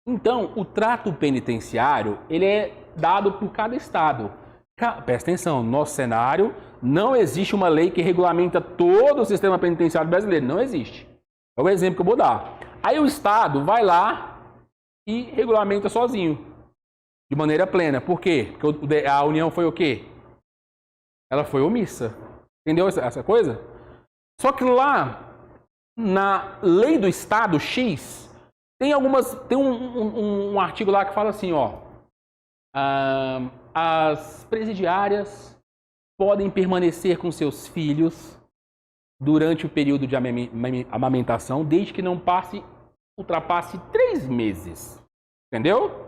Então, o trato penitenciário, ele é dado por cada estado. Presta atenção, no nosso cenário, não existe uma lei que regulamenta todo o sistema penitenciário brasileiro. Não existe. É o exemplo que eu vou dar. Aí o estado vai lá e regulamenta sozinho, de maneira plena. Por quê? Porque a União foi o quê? Ela foi omissa. Entendeu essa coisa? Só que lá, na lei do estado X, tem um artigo lá que fala assim, ó. As presidiárias podem permanecer com seus filhos durante o período de amamentação, desde que não ultrapasse 3 meses. Entendeu?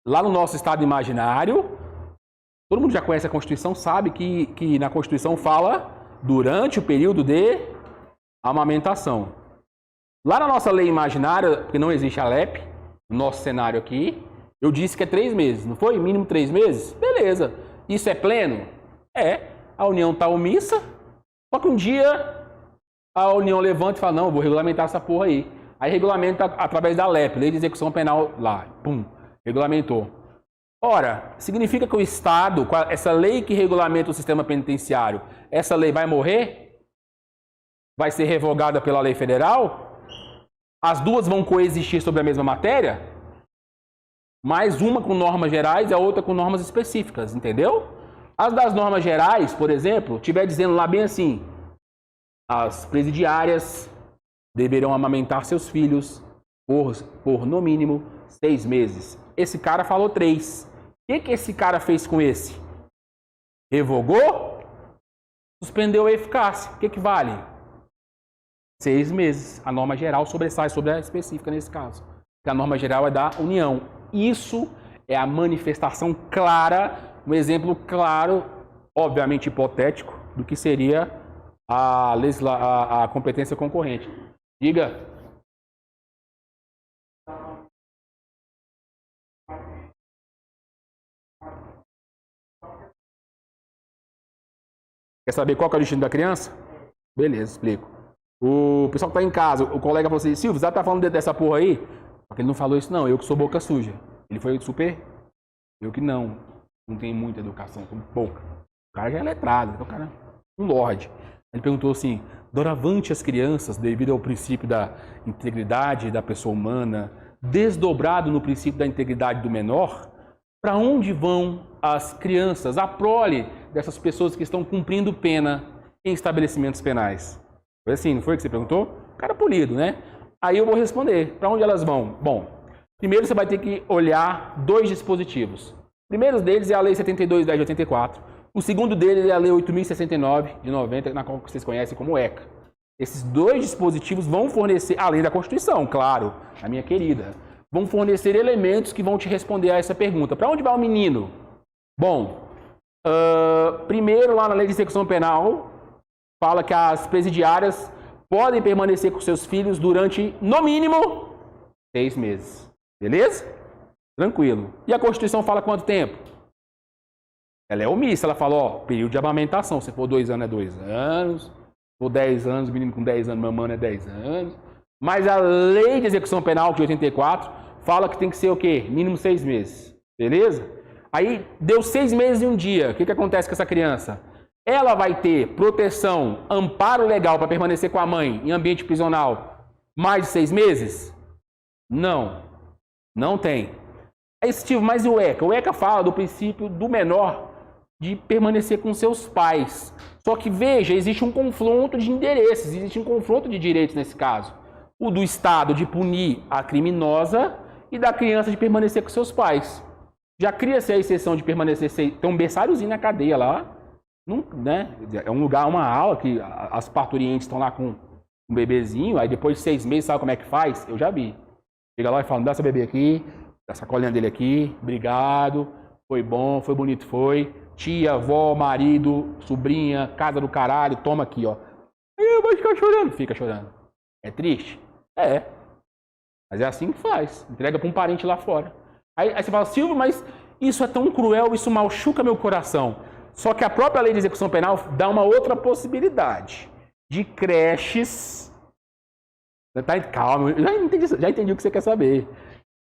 Lá no nosso estado imaginário, todo mundo já conhece a Constituição, sabe que na Constituição fala durante o período de amamentação. Lá na nossa lei imaginária, porque não existe a LEP, no nosso cenário aqui, eu disse que é 3 meses, não foi? Mínimo 3 meses? Beleza. Isso é pleno? É. A União está omissa, só que um dia a União levanta e fala, não, eu vou regulamentar essa porra aí. Aí regulamenta através da LEP, Lei de Execução Penal lá. Pum, regulamentou. Ora, significa que o Estado, essa lei que regulamenta o sistema penitenciário, essa lei vai morrer? Vai ser revogada pela lei federal? As duas vão coexistir sobre a mesma matéria? Mais uma com normas gerais e a outra com normas específicas, entendeu? As das normas gerais, por exemplo, estiver dizendo lá bem assim, as presidiárias deverão amamentar seus filhos por no mínimo 6 meses. Esse cara falou 3. O que esse cara fez com esse? Revogou? Suspendeu a eficácia. O que vale? 6 meses. A norma geral sobressai sobre a específica nesse caso. Porque a norma geral é da União. Isso é a manifestação clara, um exemplo claro, obviamente hipotético, do que seria a competência concorrente. Diga. Quer saber qual que é o destino da criança? Beleza, explico. O pessoal que está em casa, o colega falou assim, Silvio, você está falando dessa porra aí? Porque ele não falou isso não, eu que sou boca suja. Ele foi super... Eu que não tenho muita educação, sou pouca. O cara já é letrado, então o cara é um lorde. Ele perguntou assim, doravante as crianças, devido ao princípio da integridade da pessoa humana, desdobrado no princípio da integridade do menor, para onde vão as crianças, a prole dessas pessoas que estão cumprindo pena em estabelecimentos penais? Foi assim, não foi que você perguntou? Cara polido, né? Aí eu vou responder. Para onde elas vão? Bom, primeiro você vai ter que olhar 2 dispositivos. O primeiro deles é a Lei 7210 de 84. O segundo deles é a Lei 8069 de 90, na qual vocês conhecem como ECA. Esses 2 dispositivos vão fornecer, além da Constituição, claro, a minha querida, vão fornecer elementos que vão te responder a essa pergunta. Para onde vai o menino? Bom, primeiro lá na Lei de Execução Penal, fala que as presidiárias podem permanecer com seus filhos durante, no mínimo, 6 meses. Beleza? Tranquilo. E a Constituição fala quanto tempo? Ela é omissa. Ela fala, ó, período de amamentação. Se for 2 anos, é 2 anos. Se Ou 10 anos, menino com 10 anos, mamando é 10 anos. Mas a lei de execução penal de 84 fala que tem que ser o quê? Mínimo 6 meses. Beleza? Aí deu 6 meses e um dia. O que acontece com essa criança? Ela vai ter proteção, amparo legal para permanecer com a mãe em ambiente prisional mais de 6 meses? Não. Não tem. Aí, Steve, mas e o ECA? O ECA fala do princípio do menor de permanecer com seus pais. Só que, veja, existe um confronto de interesses, existe um confronto de direitos nesse caso. O do Estado de punir a criminosa e da criança de permanecer com seus pais. Já cria-se a exceção de permanecer... Tem um berçáriozinho na cadeia lá, né? É um lugar, uma aula que as parturientes estão lá com um bebezinho, aí depois de 6 meses, sabe como é que faz? Eu já vi. Chega lá e fala, dá essa bebê aqui, dá essa colinha dele aqui, obrigado, foi bom, foi bonito, foi. Tia, avó, marido, sobrinha, casa do caralho, toma aqui, ó. Aí vai ficar chorando. Fica chorando. É triste? É. Mas é assim que faz. Entrega para um parente lá fora. Aí você fala, Silvio, mas isso é tão cruel, isso machuca meu coração. Só que a própria lei de execução penal dá uma outra possibilidade. De creches... Calma, já entendi o que você quer saber.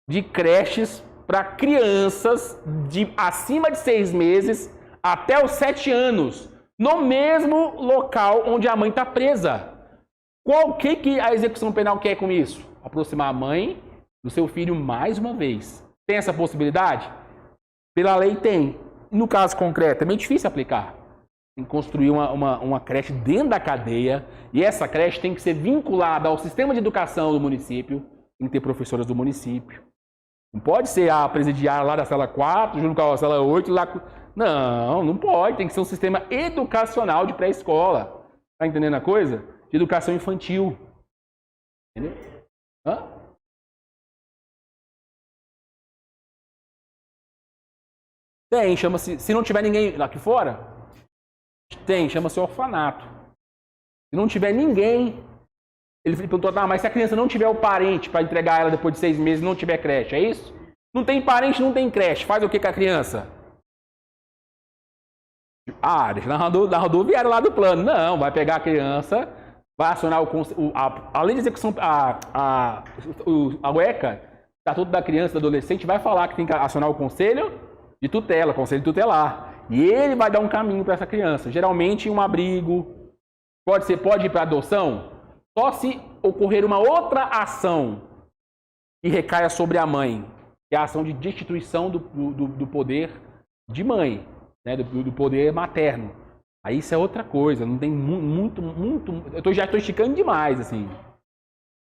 De creches para crianças de acima de 6 meses até os 7 anos, no mesmo local onde a mãe está presa. O que a execução penal quer com isso? Aproximar a mãe do seu filho mais uma vez. Tem essa possibilidade? Pela lei tem. No caso concreto, é meio difícil aplicar. Tem que construir uma creche dentro da cadeia, e essa creche tem que ser vinculada ao sistema de educação do município, tem que ter professoras do município. Não pode ser a presidiária lá da sala 4, junto com a sala 8, lá... Não, não pode. Tem que ser um sistema educacional de pré-escola. Tá entendendo a coisa? De educação infantil. Entendeu? Hã? Tem, chama-se... Se não tiver ninguém lá aqui fora, tem, chama-se orfanato. Se não tiver ninguém... Ele perguntou, mas se a criança não tiver o parente para entregar ela depois de 6 meses, não tiver creche, é isso? Não tem parente, não tem creche. Faz o que com a criança? Deixa na rodoviária lá do plano. Não, vai pegar a criança, vai acionar a lei de execução, a UECA, Estatuto da Criança e do Adolescente, vai falar que tem que acionar o conselho de tutela, conselho tutelar. E ele vai dar um caminho para essa criança. Geralmente um abrigo, pode ir para adoção. Só se ocorrer uma outra ação que recaia sobre a mãe, que é a ação de destituição do poder de mãe, né, do poder materno. Aí isso é outra coisa, não tem muito... Já estou esticando demais, assim.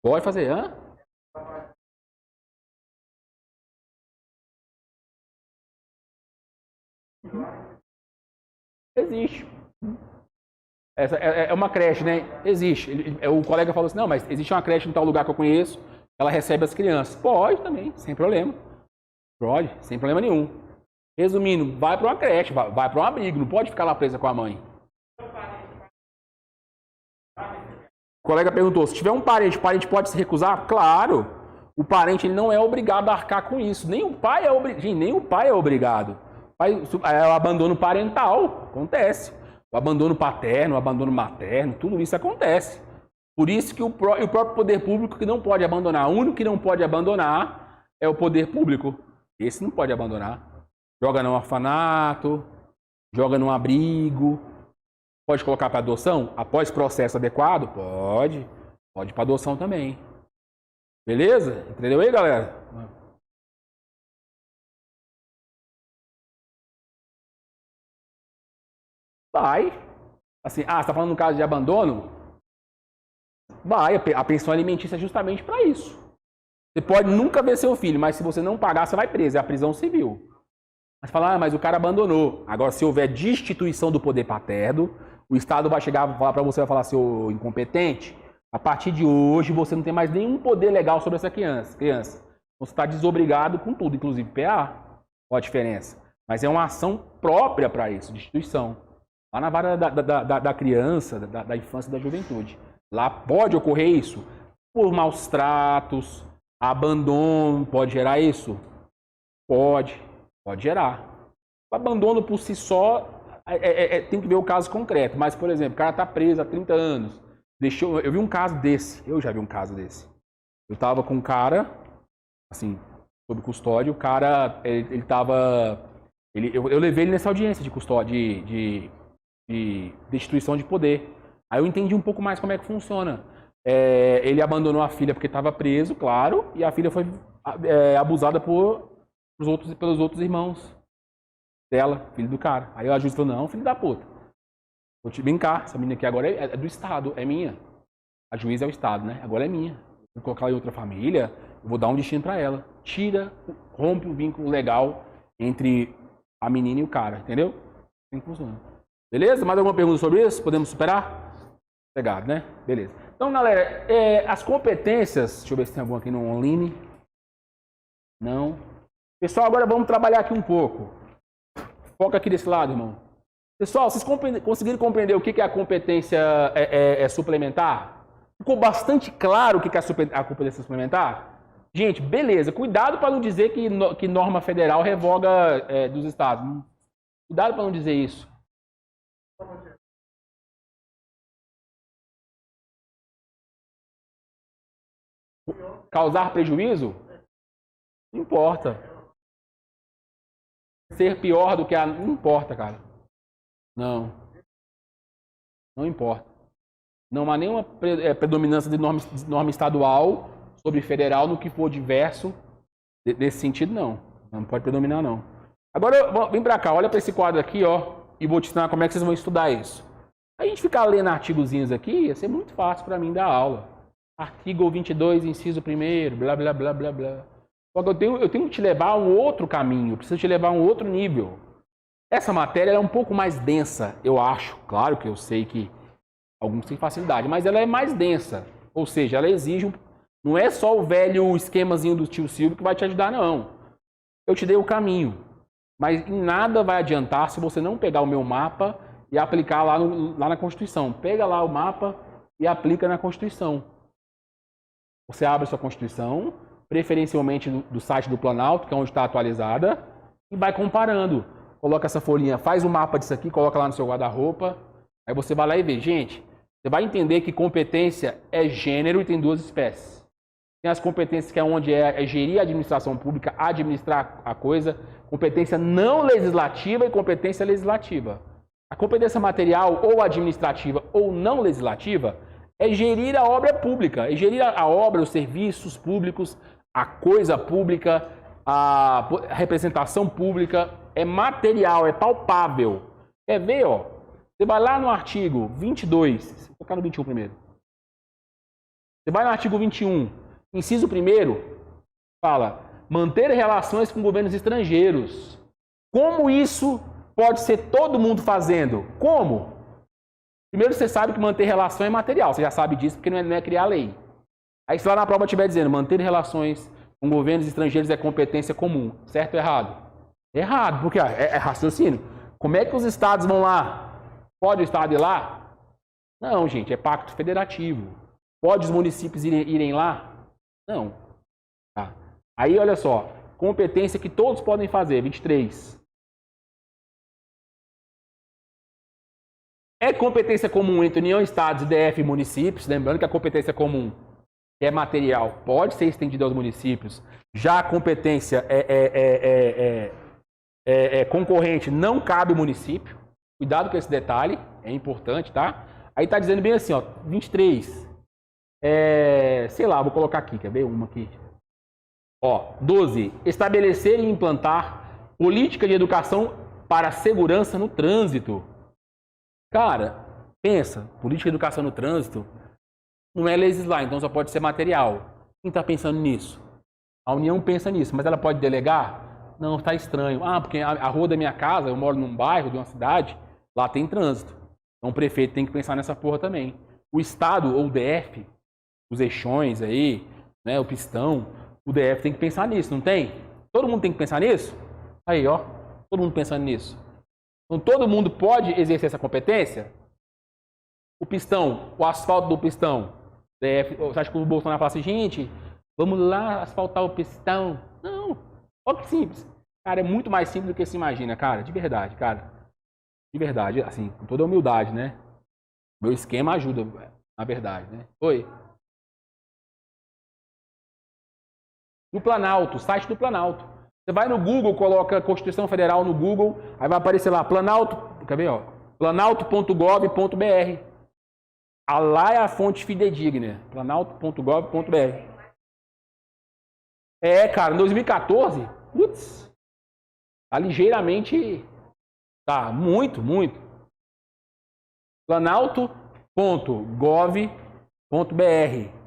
Pode fazer, hã? Existe. Essa é uma creche, né? Existe. O colega falou assim, não, mas existe uma creche em tal lugar que eu conheço, ela recebe as crianças. Pode também, sem problema. Pode, sem problema nenhum. Resumindo, vai para uma creche, vai para um abrigo, não pode ficar lá presa com a mãe. O colega perguntou, se tiver um parente, o parente pode se recusar? Claro. O parente ele não é obrigado a arcar com isso. Nem o pai é obrigado. Nem o pai é obrigado. É o abandono parental, acontece. O abandono paterno, o abandono materno, tudo isso acontece. Por isso que o próprio poder público que não pode abandonar. O único que não pode abandonar é o poder público. Esse não pode abandonar. Joga no orfanato, joga num abrigo. Pode colocar para adoção? Após processo adequado? Pode. Pode para adoção também. Beleza? Entendeu aí, galera? Vai. Assim, você está falando no caso de abandono? Vai. A pensão alimentícia é justamente para isso. Você pode nunca ver seu filho, mas se você não pagar, você vai preso. É a prisão civil. Mas fala, mas o cara abandonou. Agora, se houver destituição do poder paterno, o Estado vai chegar e falar para você, vai falar, seu incompetente, a partir de hoje você não tem mais nenhum poder legal sobre essa criança. Você está desobrigado com tudo, inclusive PA. Qual a diferença? Mas é uma ação própria para isso, destituição. Lá na vara da criança, da infância e da juventude. Lá pode ocorrer isso. Por maus tratos, abandono, pode gerar isso? Pode gerar. O abandono por si só tem que ver o caso concreto. Mas, por exemplo, o cara tá preso há 30 anos. Eu vi um caso desse. Eu já vi um caso desse. Eu tava com um cara, assim, sob custódia. O cara, ele tava... Eu levei ele nessa audiência de custódia, de destituição de poder. Aí eu entendi um pouco mais como é que funciona. Ele abandonou a filha porque estava preso, claro, e a filha foi abusada pelos outros irmãos dela, filho do cara. Aí a juiz falou, não, filho da puta. Vou te brincar, essa menina aqui agora é do Estado, é minha. A juíza é o Estado, né? Agora é minha. Vou colocar ela em outra família, eu vou dar um destino para ela. Rompe o vínculo legal entre a menina e o cara, entendeu? Assim que funciona. Beleza? Mais alguma pergunta sobre isso? Podemos superar? Pegado, né? Beleza. Então, galera, as competências... Deixa eu ver se tem alguma aqui no online. Não. Pessoal, agora vamos trabalhar aqui um pouco. Foca aqui desse lado, irmão. Pessoal, vocês conseguiram compreender o que é a competência suplementar? Ficou bastante claro o que é a competência suplementar? Gente, beleza. Cuidado para não dizer que norma federal revoga dos estados. Cuidado para não dizer isso. Causar prejuízo? Não importa. Ser pior do que a... Não importa, cara. Não. Não importa. Não há nenhuma predominância de norma estadual sobre federal no que for diverso. Nesse sentido, não. Não pode predominar, não. Agora, vem pra cá. Olha para esse quadro aqui, ó. E vou te ensinar como é que vocês vão estudar isso. A gente ficar lendo artigozinhos aqui, ia ser muito fácil para mim dar aula. Artigo 22, inciso 1º, blá, blá, blá, blá, blá. Só que eu tenho que te levar a um outro caminho, eu preciso te levar a um outro nível. Essa matéria é um pouco mais densa, eu acho. Claro que eu sei que alguns têm facilidade, mas ela é mais densa. Ou seja, ela exige... Não é só o velho esquemazinho do tio Silvio que vai te ajudar, não. Eu te dei o caminho. Mas em nada vai adiantar se você não pegar o meu mapa e aplicar lá na Constituição. Pega lá o mapa e aplica na Constituição. Você abre a sua Constituição, preferencialmente do site do Planalto, que é onde está atualizada, e vai comparando. Coloca essa folhinha, faz o mapa disso aqui, coloca lá no seu guarda-roupa, aí você vai lá e vê. Gente, você vai entender que competência é gênero e tem duas espécies. Tem as competências que é onde é gerir a administração pública, administrar a coisa, competência não legislativa e competência legislativa. A competência material ou administrativa ou não legislativa é gerir a obra pública, é gerir a obra, os serviços públicos, a coisa pública, a representação pública, é material, é palpável. Quer ver, ó? Você vai lá no artigo 22, vou colocar no 21 primeiro. Você vai no artigo 21, inciso 1º, fala, manter relações com governos estrangeiros. Como isso pode ser todo mundo fazendo? Como? Primeiro, você sabe que manter relação é material. Você já sabe disso porque não é criar lei. Aí, se lá na prova estiver dizendo manter relações com governos estrangeiros é competência comum. Certo ou errado? Errado, porque é raciocínio. Como é que os estados vão lá? Pode o estado ir lá? Não, gente, é pacto federativo. Pode os municípios irem lá? Não. Tá. Aí, olha só. Competência que todos podem fazer. 23. É competência comum entre União, Estados, DF e municípios. Lembrando que a competência comum é material, pode ser estendida aos municípios. Já a competência concorrente não cabe ao município. Cuidado com esse detalhe, é importante, tá? Aí tá dizendo bem assim, ó, 23. Sei lá, vou colocar aqui, quer ver uma aqui? Ó, 12. Estabelecer e implantar política de educação para a segurança no trânsito. Cara, pensa, política de educação no trânsito não é legislar, então só pode ser material. Quem está pensando nisso? A União pensa nisso, mas ela pode delegar? Não, está estranho. Ah, porque a rua da minha casa, eu moro num bairro de uma cidade, lá tem trânsito. Então o prefeito tem que pensar nessa porra também. O Estado, ou o DF, os eixões aí, né, o pistão, o DF tem que pensar nisso, não tem? Todo mundo tem que pensar nisso? Aí, ó, todo mundo pensando nisso. Então, todo mundo pode exercer essa competência? O pistão, o asfalto do pistão. Você acha que o Bolsonaro fala assim, gente, vamos lá asfaltar o pistão? Não, olha que simples. Cara, é muito mais simples do que se imagina, cara, de verdade, cara. De verdade, assim, com toda a humildade, né? Meu esquema ajuda, na verdade, né? Oi. Do Planalto, site do Planalto. Você vai no Google, coloca Constituição Federal no Google, aí vai aparecer lá, Planalto, quer ver, ó? Planalto.gov.br. Lá é a fonte fidedigna, planalto.gov.br. Cara, em 2014, putz, tá ligeiramente, tá, muito. Planalto.gov.br.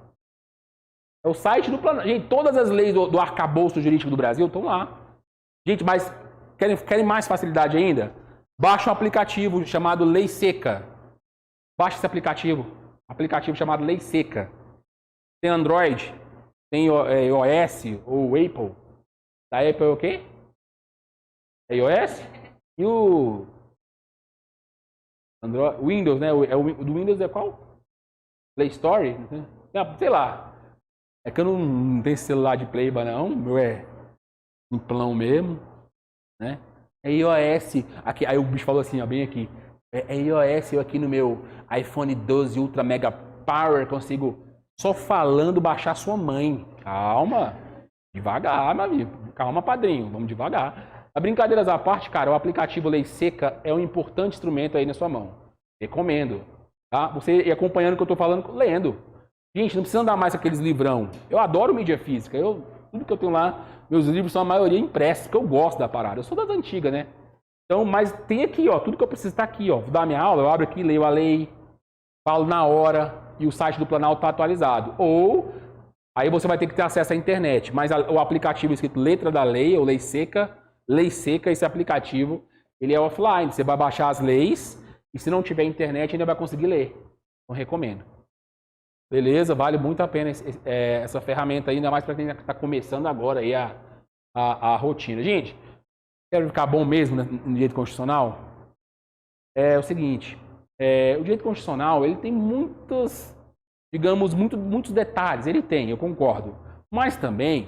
É o site do Planalto. Gente, todas as leis do arcabouço jurídico do Brasil estão lá. Gente, mas querem mais facilidade ainda? Baixa um aplicativo chamado Lei Seca. Baixa esse aplicativo. Aplicativo chamado Lei Seca. Tem Android, tem iOS ou Apple. Da Apple é o quê? É iOS? E o Android, Windows, né? O do Windows é qual? Play Store? Sei lá. É que eu não tenho celular de Playba, não. O meu é simplão mesmo, né? É iOS. Aqui, aí o bicho falou assim, ó, bem aqui. É iOS, eu aqui no meu iPhone 12 Ultra Mega Power consigo, só falando, baixar sua mãe. Calma. Devagar, meu amigo. Calma, padrinho. Vamos devagar. A brincadeiras à parte, cara, o aplicativo Lei Seca é um importante instrumento aí na sua mão. Recomendo. Tá? Você ir acompanhando o que eu tô falando, lendo. Gente, não precisa andar mais com aqueles livrão. Eu adoro mídia física. Tudo que eu tenho lá, meus livros são a maioria impressos, porque eu gosto da parada. Eu sou das antigas, né? Então, mas tem aqui, ó, tudo que eu preciso está aqui, ó. Vou dar minha aula, eu abro aqui, leio a lei, falo na hora e o site do Planalto está atualizado. Ou, aí você vai ter que ter acesso à internet, mas o aplicativo escrito Letra da Lei, ou Lei Seca, esse aplicativo, ele é offline. Você vai baixar as leis e se não tiver internet ainda vai conseguir ler. Então, recomendo. Beleza? Vale muito a pena essa ferramenta, ainda mais para quem está começando agora aí a rotina. Gente, quero ficar bom mesmo no direito constitucional? É o seguinte, o direito constitucional, ele tem muitos detalhes. Ele tem, eu concordo. Mas também,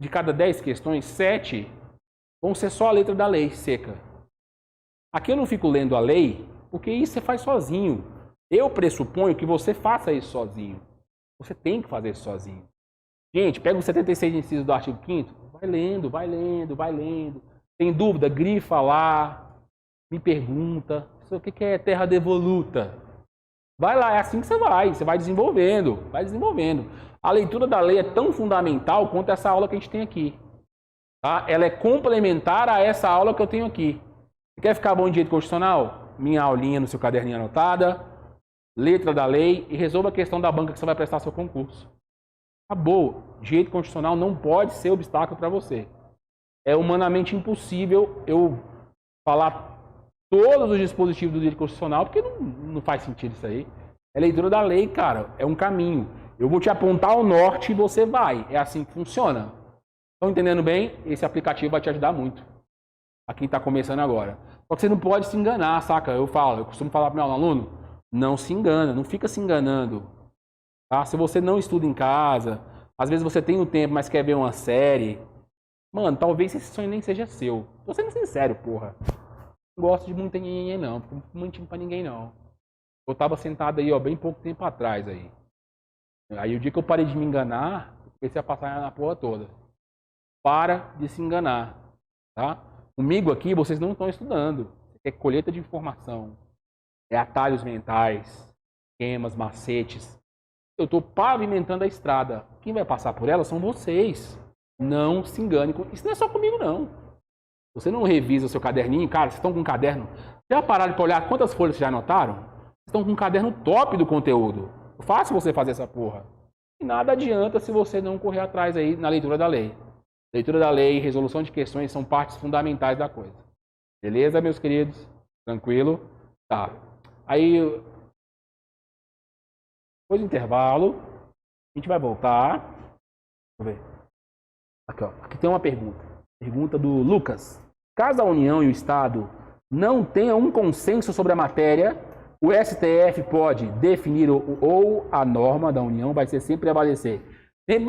de cada 10 questões, 7 vão ser só a letra da lei seca. Aqui eu não fico lendo a lei, porque isso você faz sozinho. Eu pressuponho que você faça isso sozinho. Você tem que fazer isso sozinho. Gente, pega o 76 inciso do artigo 5º, vai lendo. Tem dúvida? Grifa lá, me pergunta. O que é terra devoluta? Vai lá, é assim que você vai desenvolvendo. A leitura da lei é tão fundamental quanto essa aula que a gente tem aqui. Tá? Ela é complementar a essa aula que eu tenho aqui. Você quer ficar bom em direito constitucional? Minha aulinha no seu caderninho anotada. Letra da lei e resolva a questão da banca que você vai prestar seu concurso. Acabou. Direito constitucional não pode ser obstáculo para você. É humanamente impossível eu falar todos os dispositivos do direito constitucional, porque não faz sentido isso aí. É leitura da lei, cara. É um caminho. Eu vou te apontar o norte e você vai. É assim que funciona. Estão entendendo bem? Esse aplicativo vai te ajudar muito. A quem está começando agora. Só que você não pode se enganar, saca? Eu costumo falar para o meu aluno, não se engana, não fica se enganando. Tá? Se você não estuda em casa, às vezes você tem um tempo, mas quer ver uma série, mano, talvez esse sonho nem seja seu. Tô sendo sincero, porra. Não gosto de muito ninguém, não. Não fico mentindo pra ninguém, não. Eu tava sentado aí, ó, bem pouco tempo atrás aí. Aí o dia que eu parei de me enganar, eu comecei a passar na porra toda. Para de se enganar, tá? Comigo aqui, vocês não estão estudando. É colheita de informação. É atalhos mentais, esquemas, macetes. Eu estou pavimentando a estrada. Quem vai passar por ela são vocês. Não se engane. Isso não é só comigo, não. Você não revisa o seu caderninho. Cara, vocês estão com um caderno. Já pararam para olhar quantas folhas vocês já anotaram? Vocês estão com um caderno top do conteúdo. Fácil você fazer essa porra. E nada adianta se você não correr atrás aí na leitura da lei. Leitura da lei e resolução de questões são partes fundamentais da coisa. Beleza, meus queridos? Tranquilo? Tá. Aí, depois do intervalo, a gente vai voltar. Deixa eu ver. Aqui, ó. Aqui tem uma pergunta. Pergunta do Lucas. Caso a União e o Estado não tenham um consenso sobre a matéria, o STF pode definir ou a norma da União vai ser sempre prevalecer. Sempre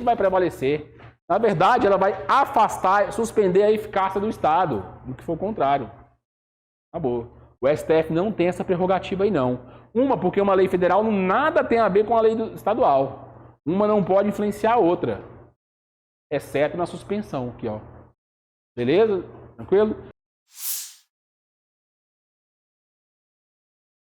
vai prevalecer. Na verdade, ela vai afastar, suspender a eficácia do Estado, do que for o contrário. Acabou. O STF não tem essa prerrogativa aí, não. Uma, porque uma lei federal nada tem a ver com a lei estadual. Uma não pode influenciar a outra. Exceto na suspensão aqui, ó. Beleza? Tranquilo?